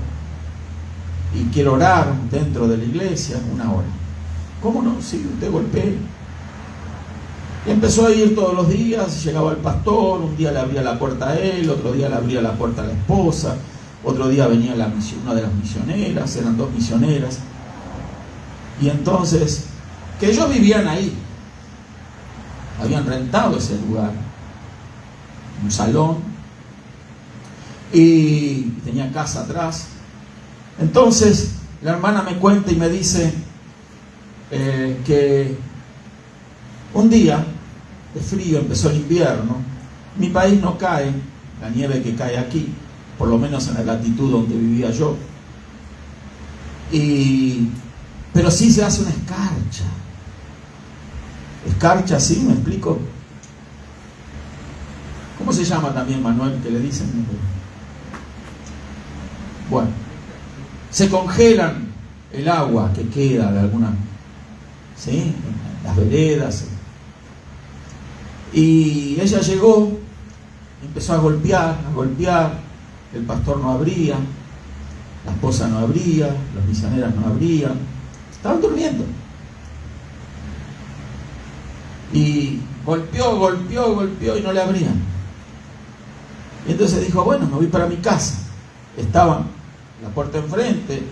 Y quiero orar dentro de la iglesia 1 hora. ¿Cómo no? Sí, usted golpee. Y empezó a ir todos los días, llegaba el pastor, un día le abría la puerta a él, otro día le abría la puerta a la esposa, otro día venía una de las misioneras, eran 2 misioneras. Y entonces, que ellos vivían ahí, habían rentado ese lugar, un salón, y tenía casa atrás. Entonces la hermana me cuenta y me dice que un día de frío, empezó el invierno, mi país no cae la nieve que cae aquí, por lo menos en la latitud donde vivía yo, pero sí se hace una escarcha. Escarcha, ¿sí? ¿Me explico? ¿Cómo se llama también, Manuel, que le dicen? Bueno, se congelan el agua que queda de alguna, ¿sí? Las veredas. Y ella llegó, empezó a golpear, el pastor no abría, la esposa no abría, las misioneras no abrían, estaban durmiendo. Y golpeó y no le abrían. Y entonces dijo, bueno, me voy para mi casa. Estaban la puerta enfrente,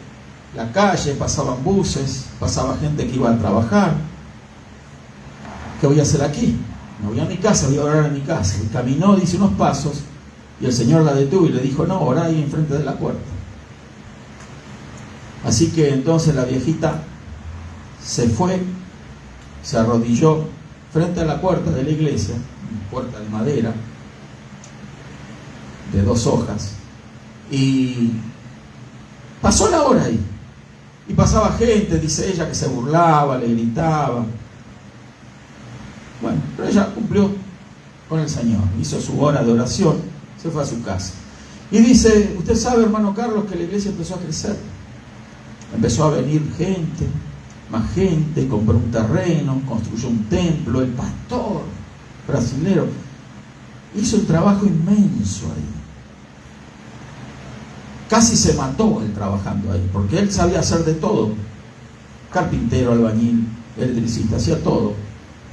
la calle, pasaban buses, pasaba gente que iba a trabajar. ¿Qué voy a hacer aquí? Me voy a mi casa, voy a orar en mi casa. Y caminó, dice, unos pasos, y el Señor la detuvo y le dijo, no, orá ahí enfrente de la puerta. Así que entonces la viejita se fue, se arrodilló frente a la puerta de la iglesia, una puerta de madera, de 2 hojas, y pasó la hora ahí. Y pasaba gente, dice ella, que se burlaba, le gritaba. Bueno, pero ella cumplió con el Señor, hizo su hora de oración, se fue a su casa. Y dice, usted sabe, hermano Carlos, que la iglesia empezó a crecer. Empezó a venir gente, más gente, compró un terreno, construyó un templo. El pastor brasilero hizo un trabajo inmenso ahí. Casi se mató él trabajando ahí, porque él sabía hacer de todo. Carpintero, albañil, electricista, hacía todo.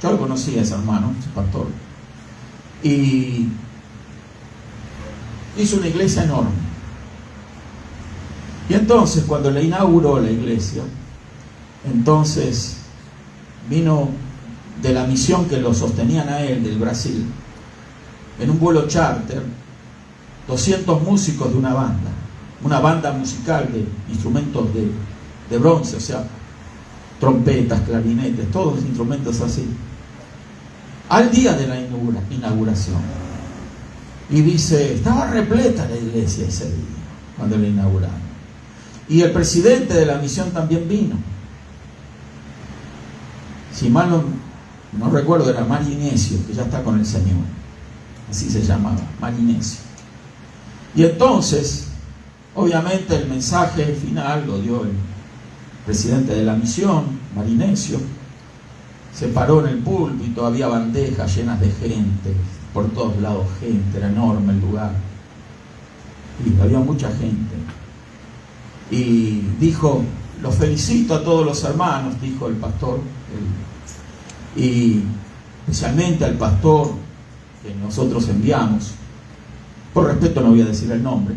Yo lo conocía a ese hermano, ese pastor. Y hizo una iglesia enorme. Y entonces, cuando le inauguró la iglesia, entonces vino de la misión que lo sostenían a él, del Brasil, en un vuelo charter, 200 músicos de una banda musical de instrumentos de bronce, o sea, trompetas, clarinetes, todos instrumentos así, al día de la inauguración. Y dice, estaba repleta la iglesia ese día, cuando la inauguraron. Y el presidente de la misión también vino. Si mal no recuerdo, era Marinesio, que ya está con el Señor. Así se llamaba, Marinesio. Y entonces, obviamente el mensaje final lo dio el presidente de la misión, Marinesio. Se paró en el púlpito, había bandejas llenas de gente, por todos lados gente, era enorme el lugar. Y había mucha gente. Y dijo: los felicito a todos los hermanos, dijo el pastor, y especialmente al pastor que nosotros enviamos. Por respeto no voy a decir el nombre.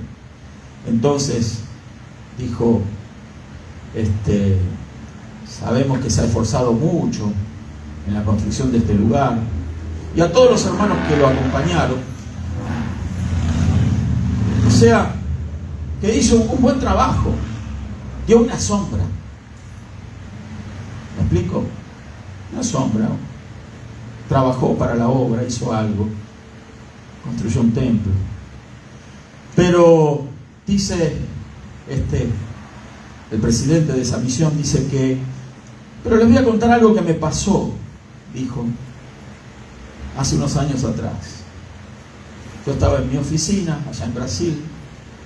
Entonces dijo: sabemos que se ha esforzado mucho en la construcción de este lugar, y a todos los hermanos que lo acompañaron. O sea, que hizo un buen trabajo, dio una sombra. ¿Me explico? Una sombra. Trabajó para la obra, hizo algo, construyó un templo. Pero dice el presidente de esa misión, dice que: pero les voy a contar algo que me pasó, dijo, hace unos años atrás. Yo estaba en mi oficina allá en Brasil,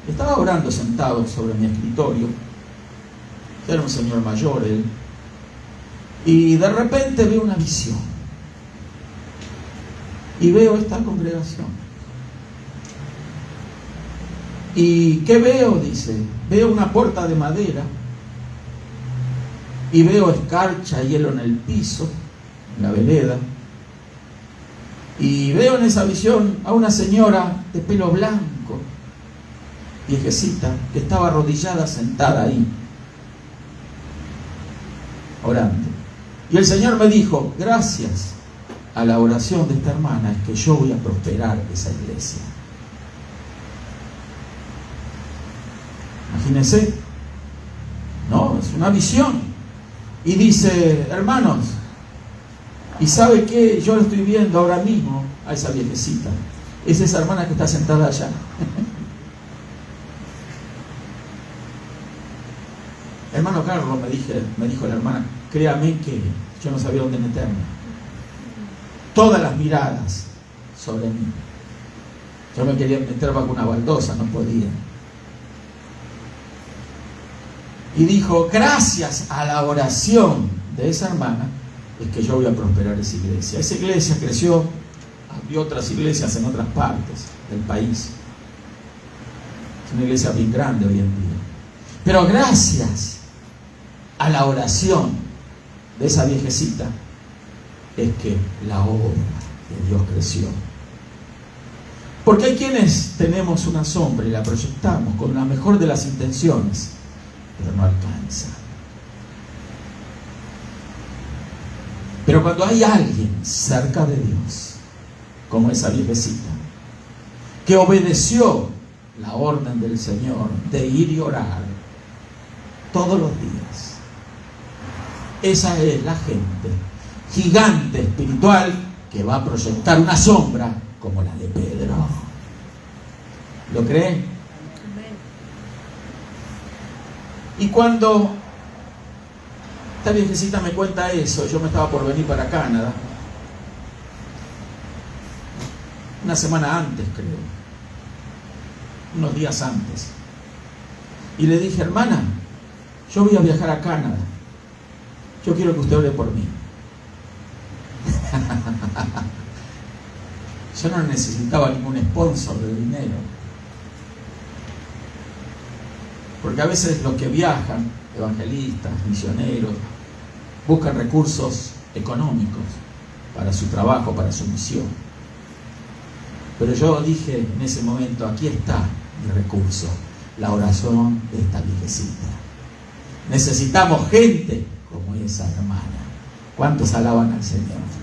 estaba orando sentado sobre mi escritorio. Era un señor mayor él, y de repente veo una visión, y veo esta congregación. ¿Y qué veo? Dice: veo una puerta de madera, y veo escarcha y hielo en el piso, en la vereda, y veo en esa visión a una señora de pelo blanco, viejecita, que estaba arrodillada, sentada ahí, orando. Y el Señor me dijo: gracias a la oración de esta hermana es que yo voy a prosperar esa iglesia. Imagínense, no, es una visión. Y dice: hermanos, ¿y sabe qué? Yo lo estoy viendo ahora mismo a esa viejecita. Es esa hermana que está sentada allá. Hermano Carlos, me dijo la hermana, créame que yo no sabía dónde meterme. Todas las miradas sobre mí. Yo me quería meter bajo una baldosa, no podía. Y dijo: gracias a la oración de esa hermana es que yo voy a prosperar esa iglesia. Esa iglesia creció, abrió otras iglesias en otras partes del país. Es una iglesia bien grande hoy en día. Pero gracias a la oración de esa viejecita es que la obra de Dios creció. Porque hay quienes tenemos una sombra y la proyectamos con la mejor de las intenciones, pero no alcanza. Pero cuando hay alguien cerca de Dios, como esa viejecita, que obedeció la orden del Señor de ir y orar todos los días, esa es la gente gigante espiritual que va a proyectar una sombra como la de Pedro. ¿Lo creen? Y cuando esta viejecita me cuenta eso, yo me estaba por venir para Canadá, una semana antes creo, unos días antes, y le dije: hermana, yo voy a viajar a Canadá, yo quiero que usted ore por mí. Yo no necesitaba ningún sponsor de dinero, porque a veces los que viajan, evangelistas, misioneros, buscan recursos económicos para su trabajo, para su misión. Pero yo dije en ese momento: aquí está mi recurso, la oración de esta viejecita. Necesitamos gente como esa hermana. ¿Cuántos alaban al Señor?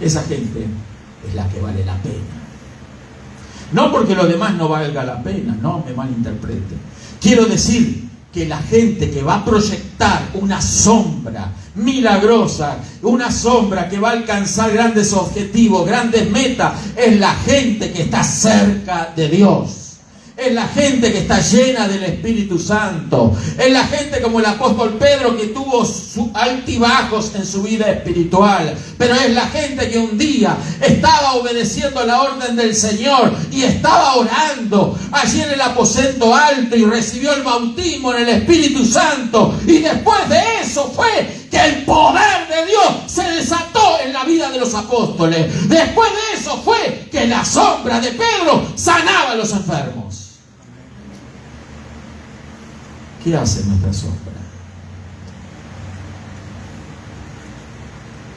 Esa gente es la que vale la pena. No porque lo demás no valga la pena, no me malinterprete. Quiero decir que la gente que va a proyectar una sombra milagrosa, una sombra que va a alcanzar grandes objetivos, grandes metas, es la gente que está cerca de Dios. es la gente que está llena del Espíritu Santo. Es la gente como el apóstol Pedro, que tuvo altibajos en su vida espiritual. Pero es la gente que un día estaba obedeciendo la orden del Señor y estaba orando allí en el aposento alto y recibió el bautismo en el Espíritu Santo. Y después de eso fue que el poder de Dios se desató en la vida de los apóstoles. Después de eso fue que la sombra de Pedro sanaba a los enfermos. ¿Qué hace nuestra sombra?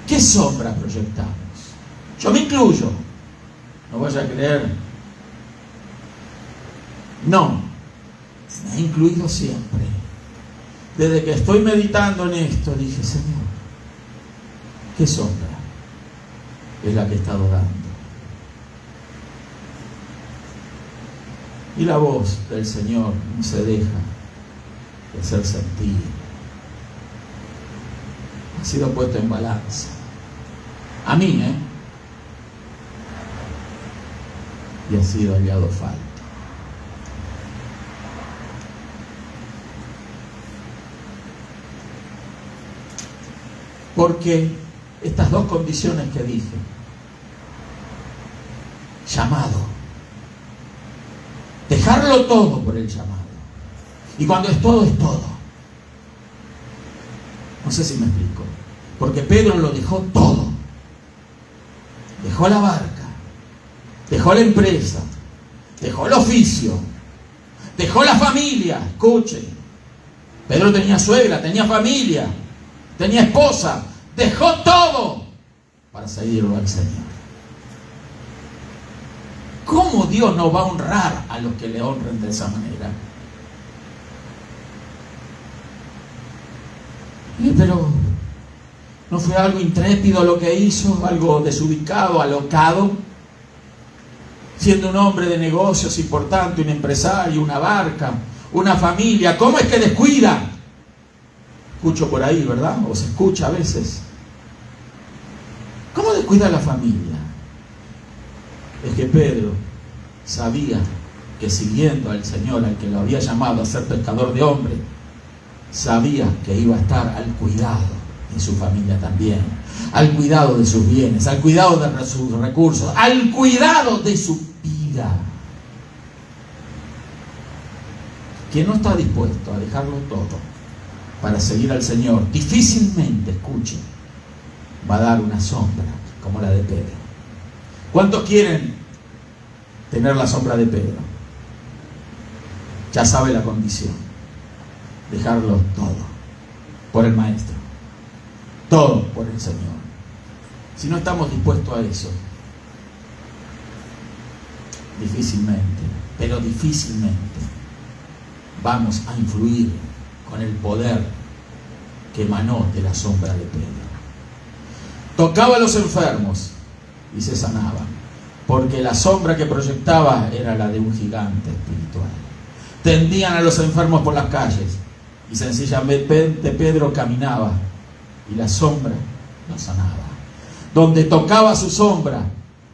¿Qué sombra proyectamos? Yo me incluyo. No vaya a creer. No. Me he incluido siempre. Desde que estoy meditando en esto, dije, Señor, ¿qué sombra es la que he estado dando? Y la voz del Señor no se deja de ser sentida. Ha sido puesto en balanza. A mí, y ha sido hallado falta. Porque estas dos condiciones que dije, llamado, dejarlo todo por el llamado, y cuando es todo, es todo. No sé si me explico. Porque Pedro lo dejó todo. Dejó la barca, dejó la empresa, dejó el oficio, dejó la familia. Escuchen, Pedro tenía suegra, tenía familia, tenía esposa, dejó todo para seguirlo al Señor. ¿Cómo Dios no va a honrar a los que le honren de esa manera? Pero ¿no fue algo intrépido lo que hizo? ¿Algo desubicado, alocado? Siendo un hombre de negocios importante, un empresario, una barca, una familia, ¿cómo es que descuida? Escucho por ahí, ¿verdad? O se escucha a veces. ¿Cómo descuida la familia? Es que Pedro sabía que siguiendo al Señor, al que lo había llamado a ser pescador de hombres, sabía que iba a estar al cuidado de su familia también, al cuidado de sus bienes, al cuidado de sus recursos, al cuidado de su vida. Quien no está dispuesto a dejarlo todo para seguir al Señor, difícilmente, escuchen, va a dar una sombra como la de Pedro. ¿Cuántos quieren tener la sombra de Pedro? Ya sabe la condición: dejarlo todo por el Maestro, todo por el Señor. Si no estamos dispuestos a eso, difícilmente, pero difícilmente vamos a influir con el poder que emanó de la sombra de Pedro. Tocaba a los enfermos y se sanaban, porque la sombra que proyectaba era la de un gigante espiritual. Tendían a los enfermos por las calles y sencillamente Pedro caminaba y la sombra lo sanaba. Donde tocaba su sombra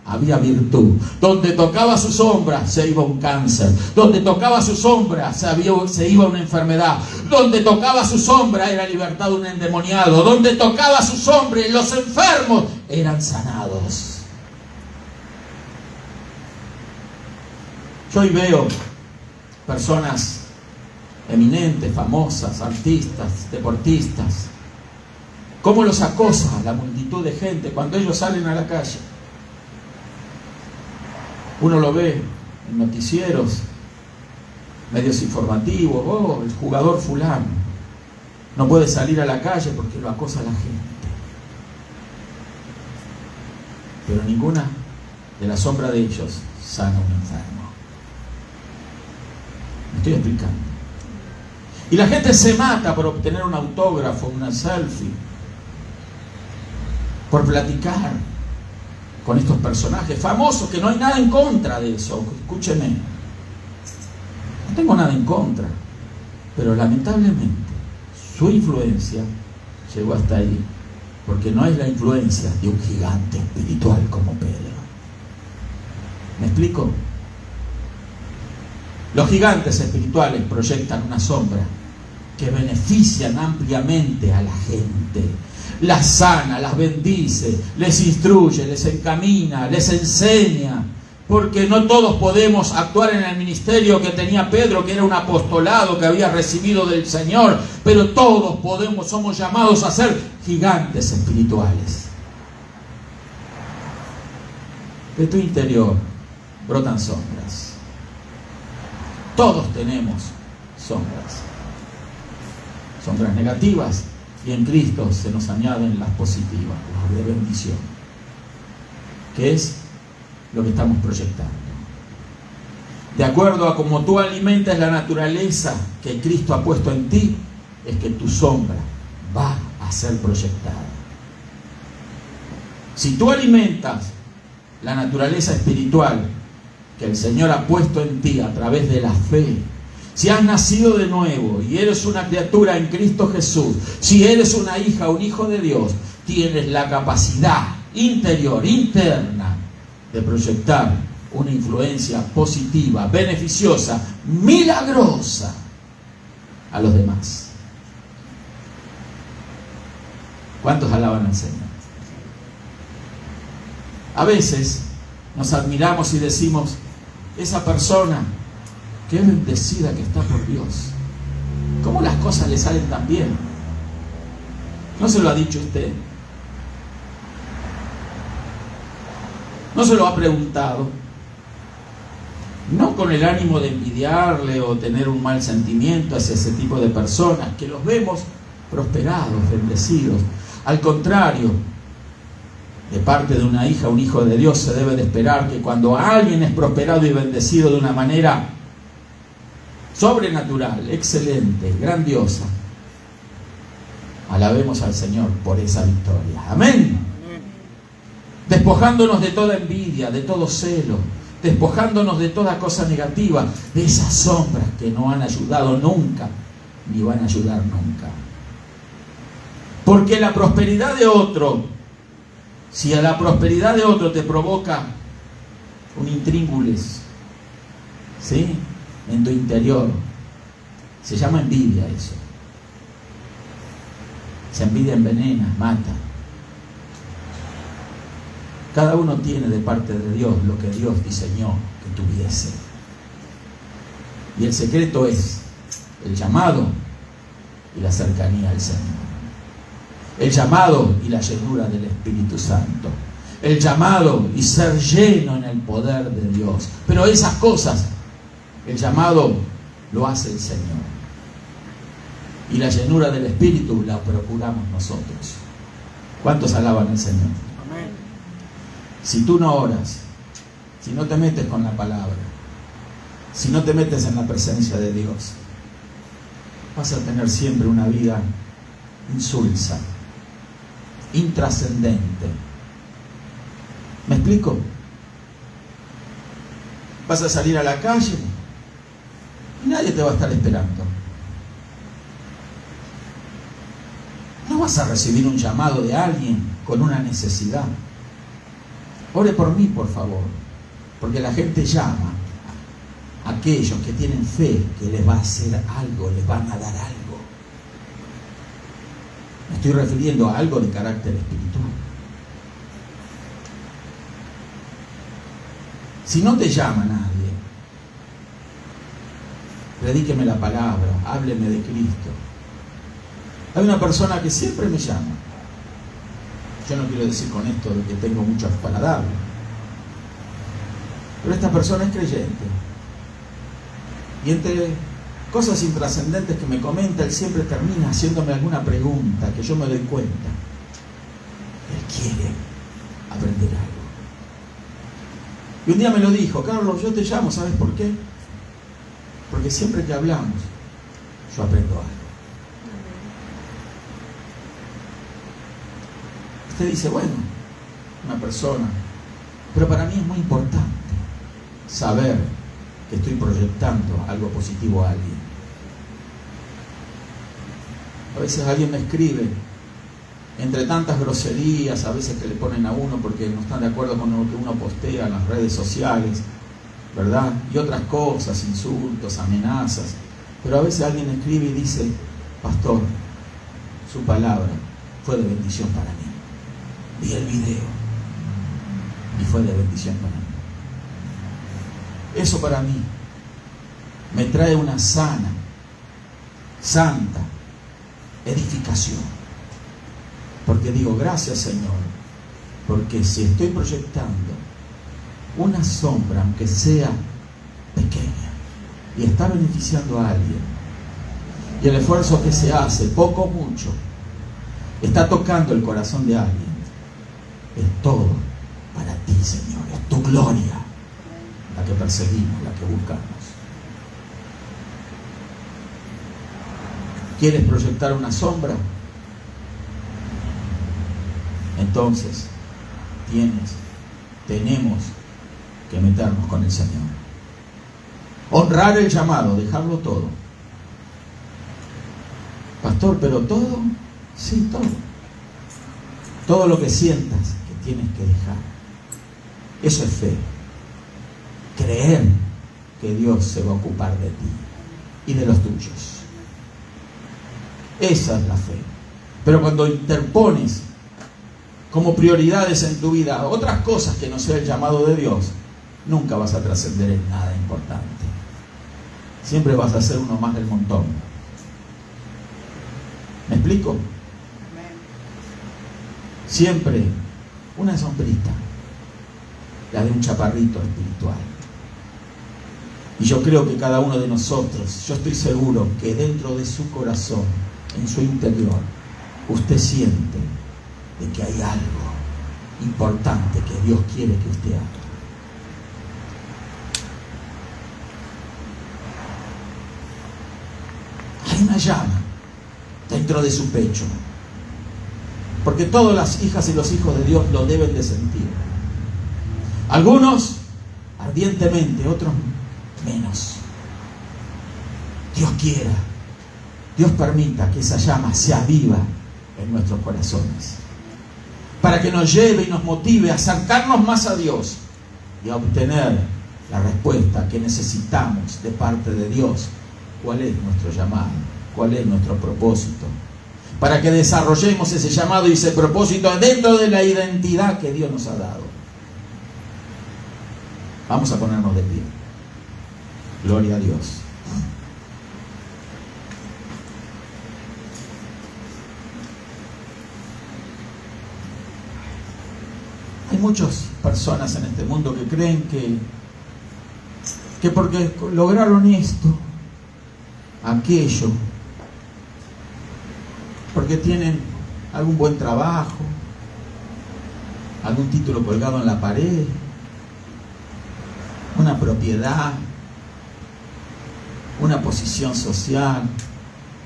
había virtud. Donde tocaba su sombra se iba un cáncer. Donde tocaba su sombra se iba una enfermedad. Donde tocaba su sombra era libertado un endemoniado. Donde tocaba su sombra los enfermos eran sanados. Yo hoy veo personas eminentes, famosas, artistas, deportistas, cómo los acosa la multitud de gente cuando ellos salen a la calle. Uno lo ve en noticieros, medios informativos: oh, el jugador fulano no puede salir a la calle porque lo acosa la gente. Pero ninguna de la sombra de ellos sana a un enfermo. Me estoy explicando. Y la gente se mata por obtener un autógrafo, una selfie, por platicar con estos personajes famosos, que no hay nada en contra de eso. Escúcheme, no tengo nada en contra, pero lamentablemente su influencia llegó hasta ahí, porque no es la influencia de un gigante espiritual como Pedro. ¿Me explico? Los gigantes espirituales proyectan una sombra que benefician ampliamente a la gente. Las sana, las bendice, les instruye, les encamina, les enseña. Porque no todos podemos actuar en el ministerio que tenía Pedro, que era un apostolado que había recibido del Señor. Pero todos somos llamados a ser gigantes espirituales. De tu interior brotan sombras. Todos tenemos sombras. Sombras negativas, y en Cristo se nos añaden las positivas, las de bendición, que es lo que estamos proyectando. De acuerdo a cómo tú alimentas la naturaleza que Cristo ha puesto en ti, es que tu sombra va a ser proyectada. Si tú alimentas la naturaleza espiritual que el Señor ha puesto en ti a través de la fe, si has nacido de nuevo y eres una criatura en Cristo Jesús, si eres una hija, un hijo de Dios, tienes la capacidad interior, interna, de proyectar una influencia positiva, beneficiosa, milagrosa a los demás. ¿Cuántos alaban al Señor? A veces nos admiramos y decimos, esa persona, qué bendecida que está por Dios. ¿Cómo las cosas le salen tan bien? ¿No se lo ha dicho usted? ¿No se lo ha preguntado? No con el ánimo de envidiarle o tener un mal sentimiento hacia ese tipo de personas, que los vemos prosperados, bendecidos. Al contrario, de parte de una hija, un hijo de Dios, se debe de esperar que cuando alguien es prosperado y bendecido de una manera sobrenatural, excelente, grandiosa, alabemos al Señor por esa victoria. Amén. Despojándonos de toda envidia, de todo celo, despojándonos de toda cosa negativa, de esas sombras que no han ayudado nunca, ni van a ayudar nunca. Porque la prosperidad de otro, si a la prosperidad de otro te provoca un intríngulis, ¿sí?, en tu interior, se llama envidia eso. Esa envidia envenena, mata. Cada uno tiene de parte de Dios lo que Dios diseñó que tuviese. Y el secreto es el llamado y la cercanía al Señor. El llamado y la llenura del Espíritu Santo. El llamado y ser lleno en el poder de Dios. Pero esas cosas, el llamado lo hace el Señor. Y la llenura del Espíritu la procuramos nosotros. ¿Cuántos alaban al Señor? Amén. Si tú no oras, si no te metes con la palabra, si no te metes en la presencia de Dios, vas a tener siempre una vida insulsa, intrascendente. ¿Me explico? Vas a salir a la calle y nadie te va a estar esperando. No vas a recibir un llamado de alguien con una necesidad. Ore por mí, por favor, porque la gente llama a aquellos que tienen fe que les va a hacer algo, les van a dar algo. Me estoy refiriendo a algo de carácter espiritual. Si no te llama nadie, predíqueme la palabra, hábleme de Cristo. Hay una persona que siempre me llama. Yo no quiero decir con esto de que tengo muchos para darle, pero esta persona es creyente. Y entre cosas intrascendentes que me comenta, él siempre termina haciéndome alguna pregunta que yo me doy cuenta. Él quiere aprender algo. Y un día me lo dijo: Carlos, yo te llamo, ¿sabes por qué? Porque siempre que hablamos, yo aprendo algo. Usted dice, bueno, una persona, pero para mí es muy importante saber que estoy proyectando algo positivo a alguien. A veces alguien me escribe, entre tantas groserías a veces que le ponen a uno porque no están de acuerdo con lo que uno postea en las redes sociales, ¿verdad? Y otras cosas, insultos, amenazas. Pero a veces alguien escribe y dice: pastor, su palabra fue de bendición para mí. Vi el video y fue de bendición para mí. Eso para mí me trae una sana, santa edificación. Porque digo: gracias, Señor, porque si estoy proyectando una sombra, aunque sea pequeña, y está beneficiando a alguien, y el esfuerzo que se hace, poco o mucho, está tocando el corazón de alguien, es todo para ti, Señor. Es tu gloria la que perseguimos, la que buscamos. ¿Quieres proyectar una sombra? Entonces tenemos que meternos con el Señor. Honrar el llamado, dejarlo todo. Pastor, ¿pero todo? Sí, todo. Todo lo que sientas que tienes que dejar. Eso es fe. Creer que Dios se va a ocupar de ti y de los tuyos. Esa es la fe. Pero cuando interpones como prioridades en tu vida otras cosas que no sea el llamado de Dios, nunca vas a trascender en nada importante. Siempre vas a ser uno más del montón. ¿Me explico? Siempre una sombrita, la de un chaparrito espiritual. Y yo creo que cada uno de nosotros, yo estoy seguro que dentro de su corazón, en su interior, usted siente de que hay algo importante que Dios quiere que usted haga. Hay una llama dentro de su pecho, porque todas las hijas y los hijos de Dios lo deben de sentir. Algunos ardientemente, otros menos. Dios quiera, Dios permita que esa llama se aviva en nuestros corazones, para que nos lleve y nos motive a acercarnos más a Dios y a obtener la respuesta que necesitamos de parte de Dios. ¿Cuál es nuestro llamado? ¿Cuál es nuestro propósito? Para que desarrollemos ese llamado y ese propósito dentro de la identidad que Dios nos ha dado. Vamos a ponernos de pie. Gloria a Dios. Hay muchas personas en este mundo que creen que porque lograron esto, aquello, porque tienen algún buen trabajo, algún título colgado en la pared, una propiedad, una posición social,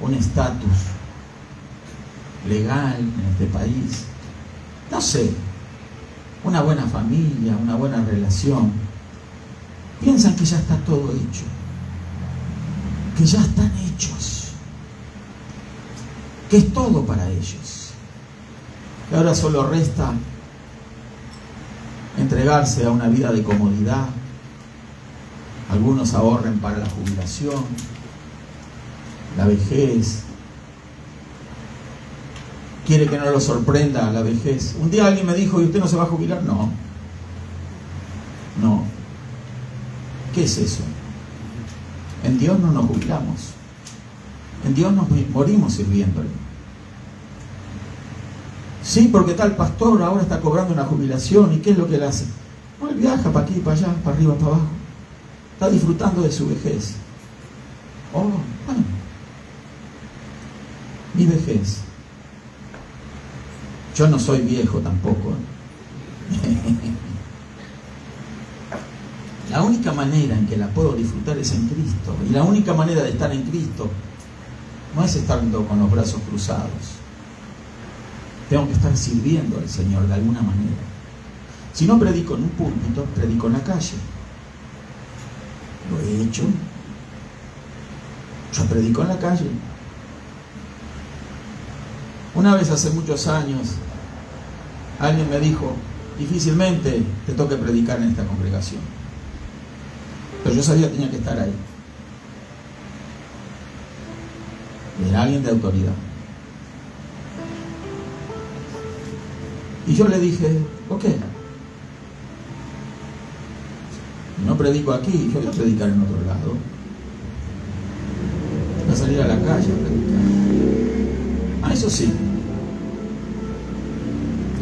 un estatus legal en este país, no sé, una buena familia, una buena relación, piensan que ya está todo hecho, que ya están hechos, que es todo para ellos, que ahora solo resta entregarse a una vida de comodidad. Algunos ahorren para la jubilación, la vejez. Quiere que no lo sorprenda la vejez. Un día alguien me dijo: ¿y usted no se va a jubilar? No. No. ¿Qué es eso? En Dios no nos jubilamos. En Dios nos morimos sirviéndole. Sí, porque tal pastor ahora está cobrando una jubilación. ¿Y qué es lo que él hace? No, él viaja para aquí, para allá, para arriba, para abajo. Está disfrutando de su vejez. Oh, bueno. Mi vejez. Yo no soy viejo tampoco. La única manera en que la puedo disfrutar es en Cristo. Y la única manera de estar en Cristo no es estando con los brazos cruzados. Tengo que estar sirviendo al Señor de alguna manera. Si no predico en un púlpito, predico en la calle. Lo he hecho. Yo predico en la calle. Una vez hace muchos años, alguien me dijo: difícilmente te toque predicar en esta congregación. yo sabía que tenía que estar ahí. Era alguien de autoridad. Y yo le dije, ok, no predico aquí, yo voy a predicar en otro lado. Voy a salir a la calle a predicar. Eso sí.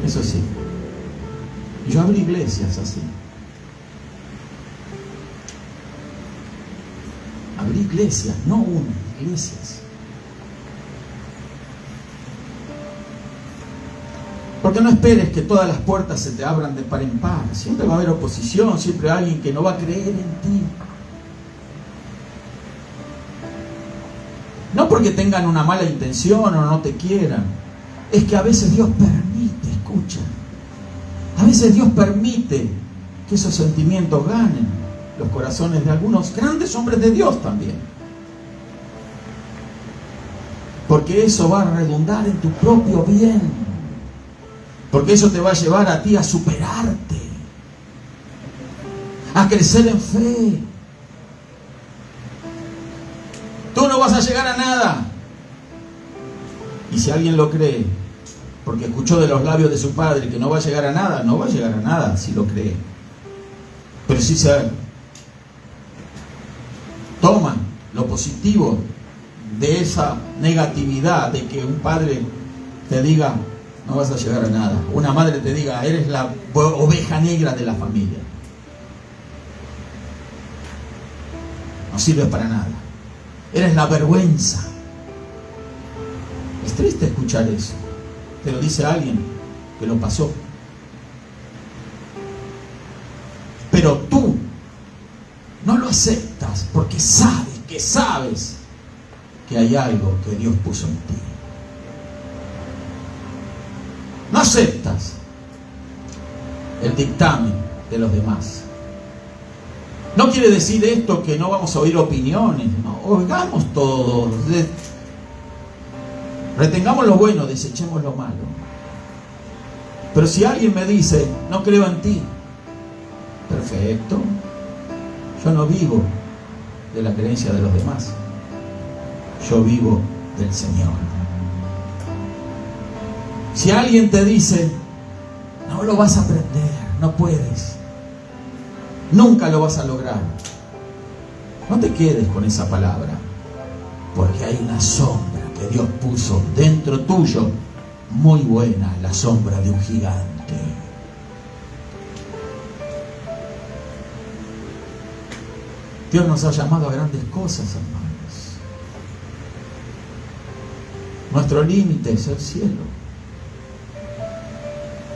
Eso sí. Yo abrí iglesias así. Abrí iglesias, no una, iglesias. Porque no esperes que todas las puertas se te abran de par en par. Siempre va a haber oposición, siempre hay alguien que no va a creer en ti. No porque tengan una mala intención o no te quieran. Es que a veces Dios permite, escucha. A veces Dios permite que esos sentimientos ganen los corazones de algunos grandes hombres de Dios también. Porque eso va a redundar en tu propio bien. Porque eso te va a llevar a ti a superarte, a crecer en fe. Tú no vas a llegar a nada. Y si alguien lo cree, porque escuchó de los labios de su padre que no va a llegar a nada, no va a llegar a nada si lo cree. Pero si se toma lo positivo de esa negatividad, de que un padre te diga, no vas a llegar a nada. Una madre te diga, eres la oveja negra de la familia. No sirves para nada. Eres la vergüenza. Es triste escuchar eso. Te lo dice alguien que lo pasó. Pero tú no lo aceptas porque sabes que hay algo que Dios puso en ti. No aceptas el dictamen de los demás. No quiere decir esto que no vamos a oír opiniones. No, oigamos todos. Retengamos lo bueno, desechemos lo malo. Pero si alguien me dice, no creo en ti, perfecto. Yo no vivo de la creencia de los demás. Yo vivo del Señor. Si alguien te dice, no lo vas a aprender, no puedes, nunca lo vas a lograr, no te quedes con esa palabra, porque hay una sombra que Dios puso dentro tuyo, muy buena, la sombra de un gigante. Dios nos ha llamado a grandes cosas, hermanos. Nuestro límite es el cielo.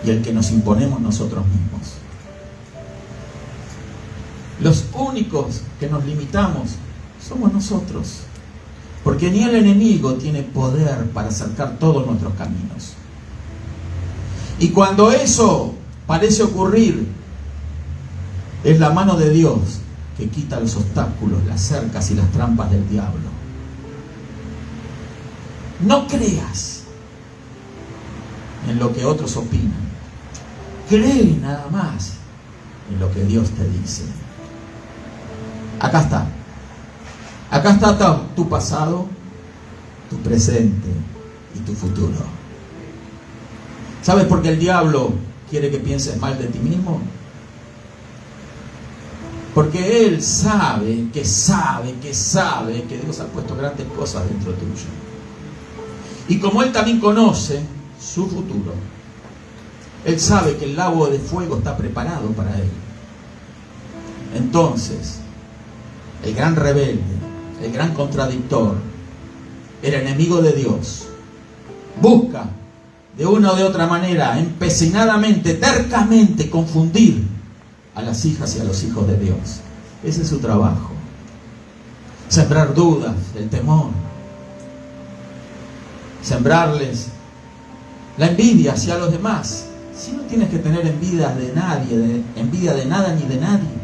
Y el que nos imponemos nosotros mismos. Los únicos que nos limitamos somos nosotros. Porque ni el enemigo tiene poder para acercar todos nuestros caminos. Y cuando eso parece ocurrir, es la mano de Dios que quita los obstáculos, las cercas y las trampas del diablo. No creas en lo que otros opinan. Cree nada más en lo que Dios te dice. Acá está. Acá está tu pasado, tu presente y tu futuro. ¿Sabes por qué el diablo quiere que pienses mal de ti mismo? Porque él sabe que Dios ha puesto grandes cosas dentro tuyo. Y como él también conoce su futuro, él sabe que el lago de fuego está preparado para él. Entonces, el gran rebelde, el gran contradictor, el enemigo de Dios, busca de una o de otra manera, empecinadamente, tercamente, confundir a las hijas y a los hijos de Dios. Ese es su trabajo. Sembrar dudas, el temor. Sembrarles la envidia hacia los demás. Si no tienes que tener envidia de nadie, envidia de nada ni de nadie.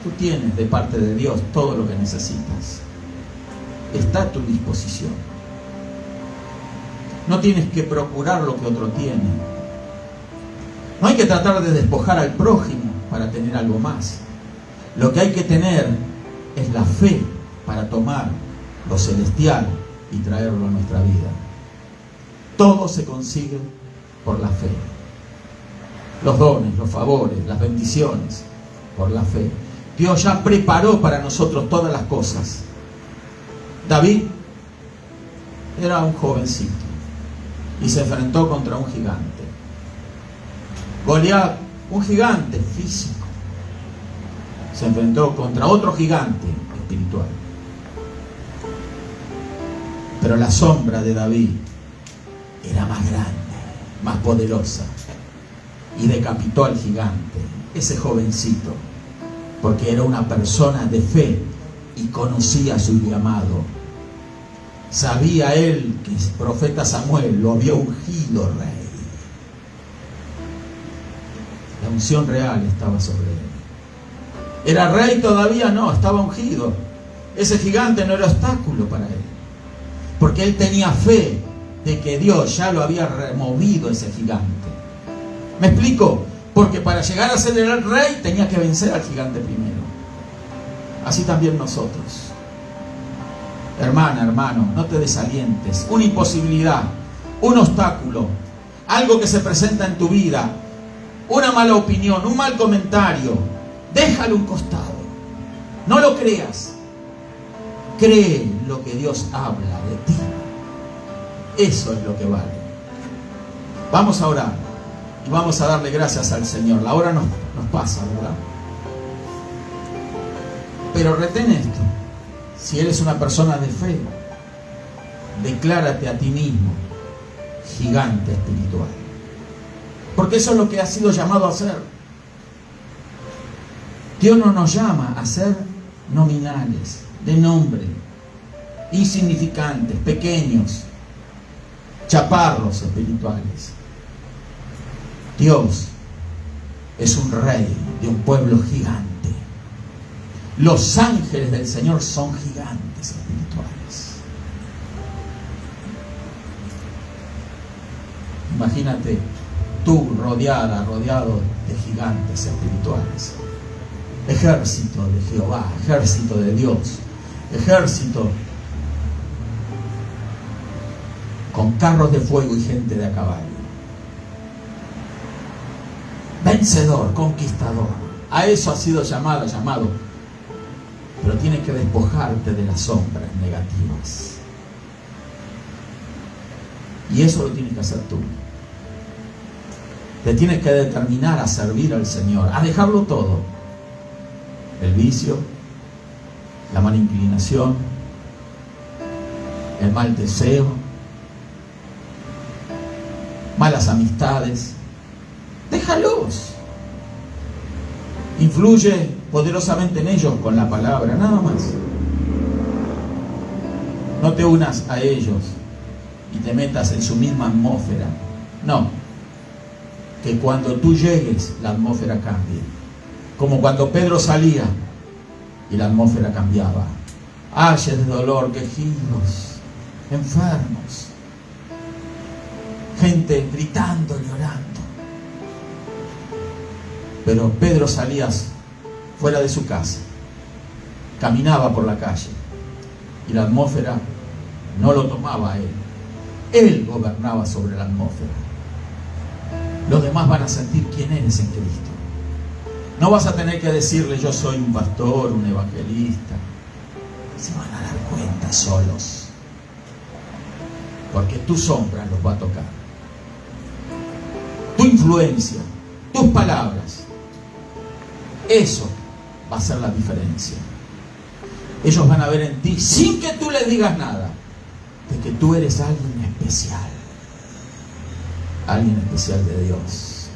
Tú tienes de parte de Dios todo lo que necesitas. Está a tu disposición. No tienes que procurar lo que otro tiene. No hay que tratar de despojar al prójimo para tener algo más. Lo que hay que tener es la fe para tomar lo celestial y traerlo a nuestra vida. Todo se consigue por la fe. Los dones, los favores, las bendiciones, por la fe. Dios ya preparó para nosotros todas las cosas. David era un jovencito y se enfrentó contra un gigante. Goliat, un gigante físico, se enfrentó contra otro gigante espiritual. Pero la sombra de David era más grande, más poderosa, y decapitó al gigante, ese jovencito, porque era una persona de fe y conocía su llamado. Sabía él que el profeta Samuel lo había ungido rey. La unción real estaba sobre él. ¿Era rey todavía? No, estaba ungido. Ese gigante no era obstáculo para él, porque él tenía fe de que Dios ya lo había removido ese gigante. ¿Me explico? Porque para llegar a ser el rey tenía que vencer al gigante primero. Así también nosotros. Hermana, hermano, no te desalientes. Una imposibilidad, un obstáculo, algo que se presenta en tu vida, una mala opinión, un mal comentario, déjalo a un costado. No lo creas. Cree lo que Dios habla de ti. Eso es lo que vale. Vamos a orar y vamos a darle gracias al Señor. La hora nos pasa, ¿verdad? Pero retén esto. Si eres una persona de fe, declárate a ti mismo gigante espiritual. Porque eso es lo que has sido llamado a hacer. Dios no nos llama a ser nominales, de nombre, insignificantes, pequeños, chaparros espirituales. Dios es un rey de un pueblo gigante. Los ángeles del Señor son gigantes espirituales. Imagínate tú rodeado de gigantes espirituales. Ejército de Jehová, ejército de Dios, ejército con carros de fuego y gente de a caballo. Vencedor, conquistador. A eso has sido llamado. Pero tienes que despojarte de las sombras negativas. Y eso lo tienes que hacer tú. Te tienes que determinar a servir al Señor, a dejarlo todo. El vicio, la mala inclinación, el mal deseo, malas amistades. Déjalos. Influye poderosamente en ellos con la palabra, nada más. No te unas a ellos y te metas en su misma atmósfera. No. Que cuando tú llegues, la atmósfera cambie. Como cuando Pedro salía y la atmósfera cambiaba. Ayes de dolor, quejidos, enfermos, gente gritando, llorando. Pero Pedro salía fuera de su casa, caminaba por la calle y la atmósfera no lo tomaba a él. Él gobernaba sobre la atmósfera. Los demás van a sentir quién eres en Cristo. No vas a tener que decirle yo soy un pastor, un evangelista. Se van a dar cuenta solos, porque tu sombra los va a tocar. Tu influencia, tus palabras, eso va a ser la diferencia. Ellos van a ver en ti, sin que tú les digas nada, de que tú eres alguien especial. Alguien especial de Dios.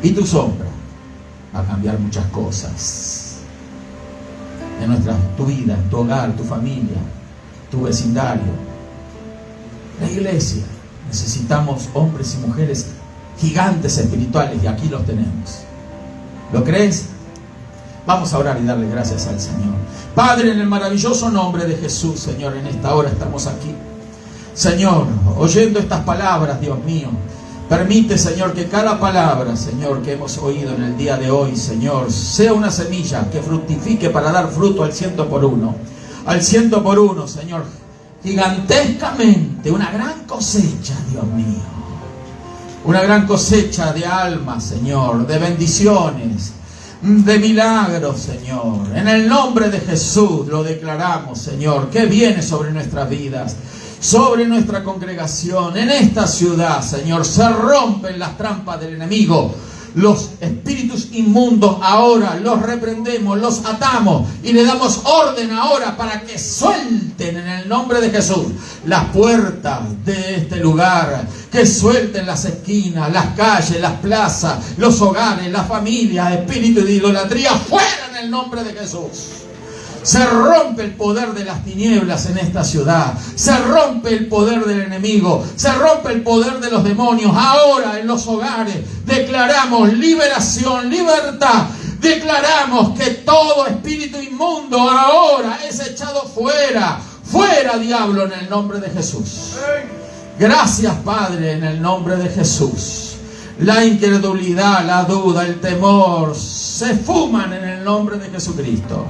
Y tu sombra va a cambiar muchas cosas. Tu vida, tu hogar, tu familia, tu vecindario, la iglesia. Necesitamos hombres y mujeres gigantes espirituales y aquí los tenemos. ¿Lo crees? Vamos a orar y darle gracias al Señor. Padre, en el maravilloso nombre de Jesús, Señor, en esta hora estamos aquí. Señor, oyendo estas palabras, Dios mío, Permite, Señor, que cada palabra, Señor, que hemos oído en el día de hoy, Señor, sea una semilla que fructifique para dar fruto al 100%. Al 100%, Señor. Gigantescamente, una gran cosecha, Dios mío. Una gran cosecha de almas, Señor, de bendiciones, de milagros, Señor. En el nombre de Jesús lo declaramos, Señor, que viene sobre nuestras vidas, sobre nuestra congregación, en esta ciudad, Señor. Se rompen las trampas del enemigo. Los espíritus inmundos ahora los reprendemos, los atamos y le damos orden ahora para que suelten en el nombre de Jesús las puertas de este lugar, que suelten las esquinas, las calles, las plazas, los hogares, las familias, espíritu de idolatría, fuera en el nombre de Jesús. Se rompe el poder de las tinieblas en esta ciudad. Se rompe el poder del enemigo. Se rompe el poder de los demonios. Ahora en los hogares declaramos liberación, libertad. Declaramos que todo espíritu inmundo ahora es echado fuera. Fuera, diablo, en el nombre de Jesús. Gracias, Padre, en el nombre de Jesús. La incredulidad, la duda, el temor se fuman en el nombre de Jesucristo.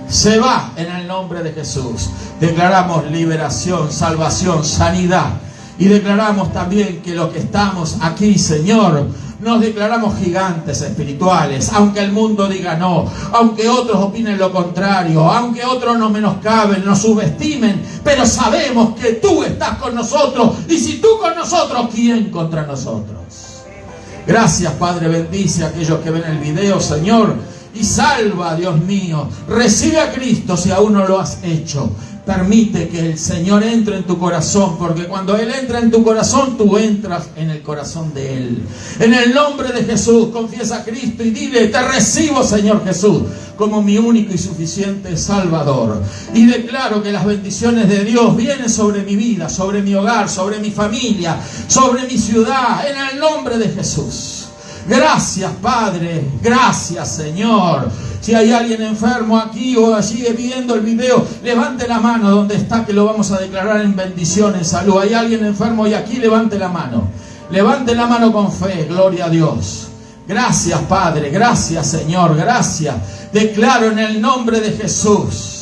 Se va en el nombre de Jesús. Declaramos liberación, salvación, sanidad. Y declaramos también que los que estamos aquí, Señor, nos declaramos gigantes espirituales. Aunque el mundo diga no, aunque otros opinen lo contrario, aunque otros nos menoscaben, nos subestimen, pero sabemos que tú estás con nosotros. Y si tú con nosotros, ¿quién contra nosotros? Gracias, Padre. Bendice a aquellos que ven el video, Señor. Y salva, Dios mío. Recibe a Cristo si aún no lo has hecho. Permite que el Señor entre en tu corazón, porque cuando Él entra en tu corazón, tú entras en el corazón de Él. En el nombre de Jesús, confiesa a Cristo y dile: te recibo, Señor Jesús, como mi único y suficiente Salvador. Y declaro que las bendiciones de Dios vienen sobre mi vida, sobre mi hogar, sobre mi familia, sobre mi ciudad, en el nombre de Jesús. Gracias, Padre. Gracias, Señor. Si hay alguien enfermo aquí o allí viendo el video, levante la mano donde está, que lo vamos a declarar en bendición, en salud. Hay alguien enfermo y aquí, levante la mano. Levante la mano con fe. Gloria a Dios. Gracias, Padre. Gracias, Señor. Gracias. Declaro en el nombre de Jesús.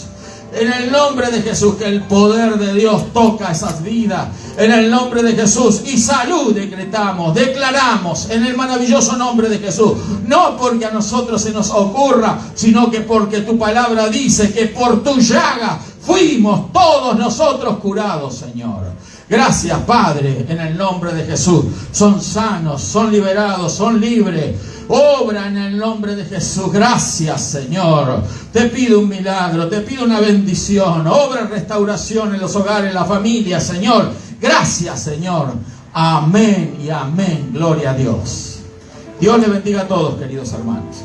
En el nombre de Jesús, que el poder de Dios toca esas vidas. En el nombre de Jesús. Y salud decretamos, declaramos en el maravilloso nombre de Jesús. No porque a nosotros se nos ocurra, sino que porque tu palabra dice que por tu llaga fuimos todos nosotros curados, Señor. Gracias, Padre, en el nombre de Jesús. Son sanos, son liberados, son libres. Obra en el nombre de Jesús. Gracias, Señor. Te pido un milagro, te pido una bendición. Obra restauración en los hogares, en la familia, Señor. Gracias, Señor. Amén y amén. Gloria a Dios. Dios le bendiga a todos, queridos hermanos.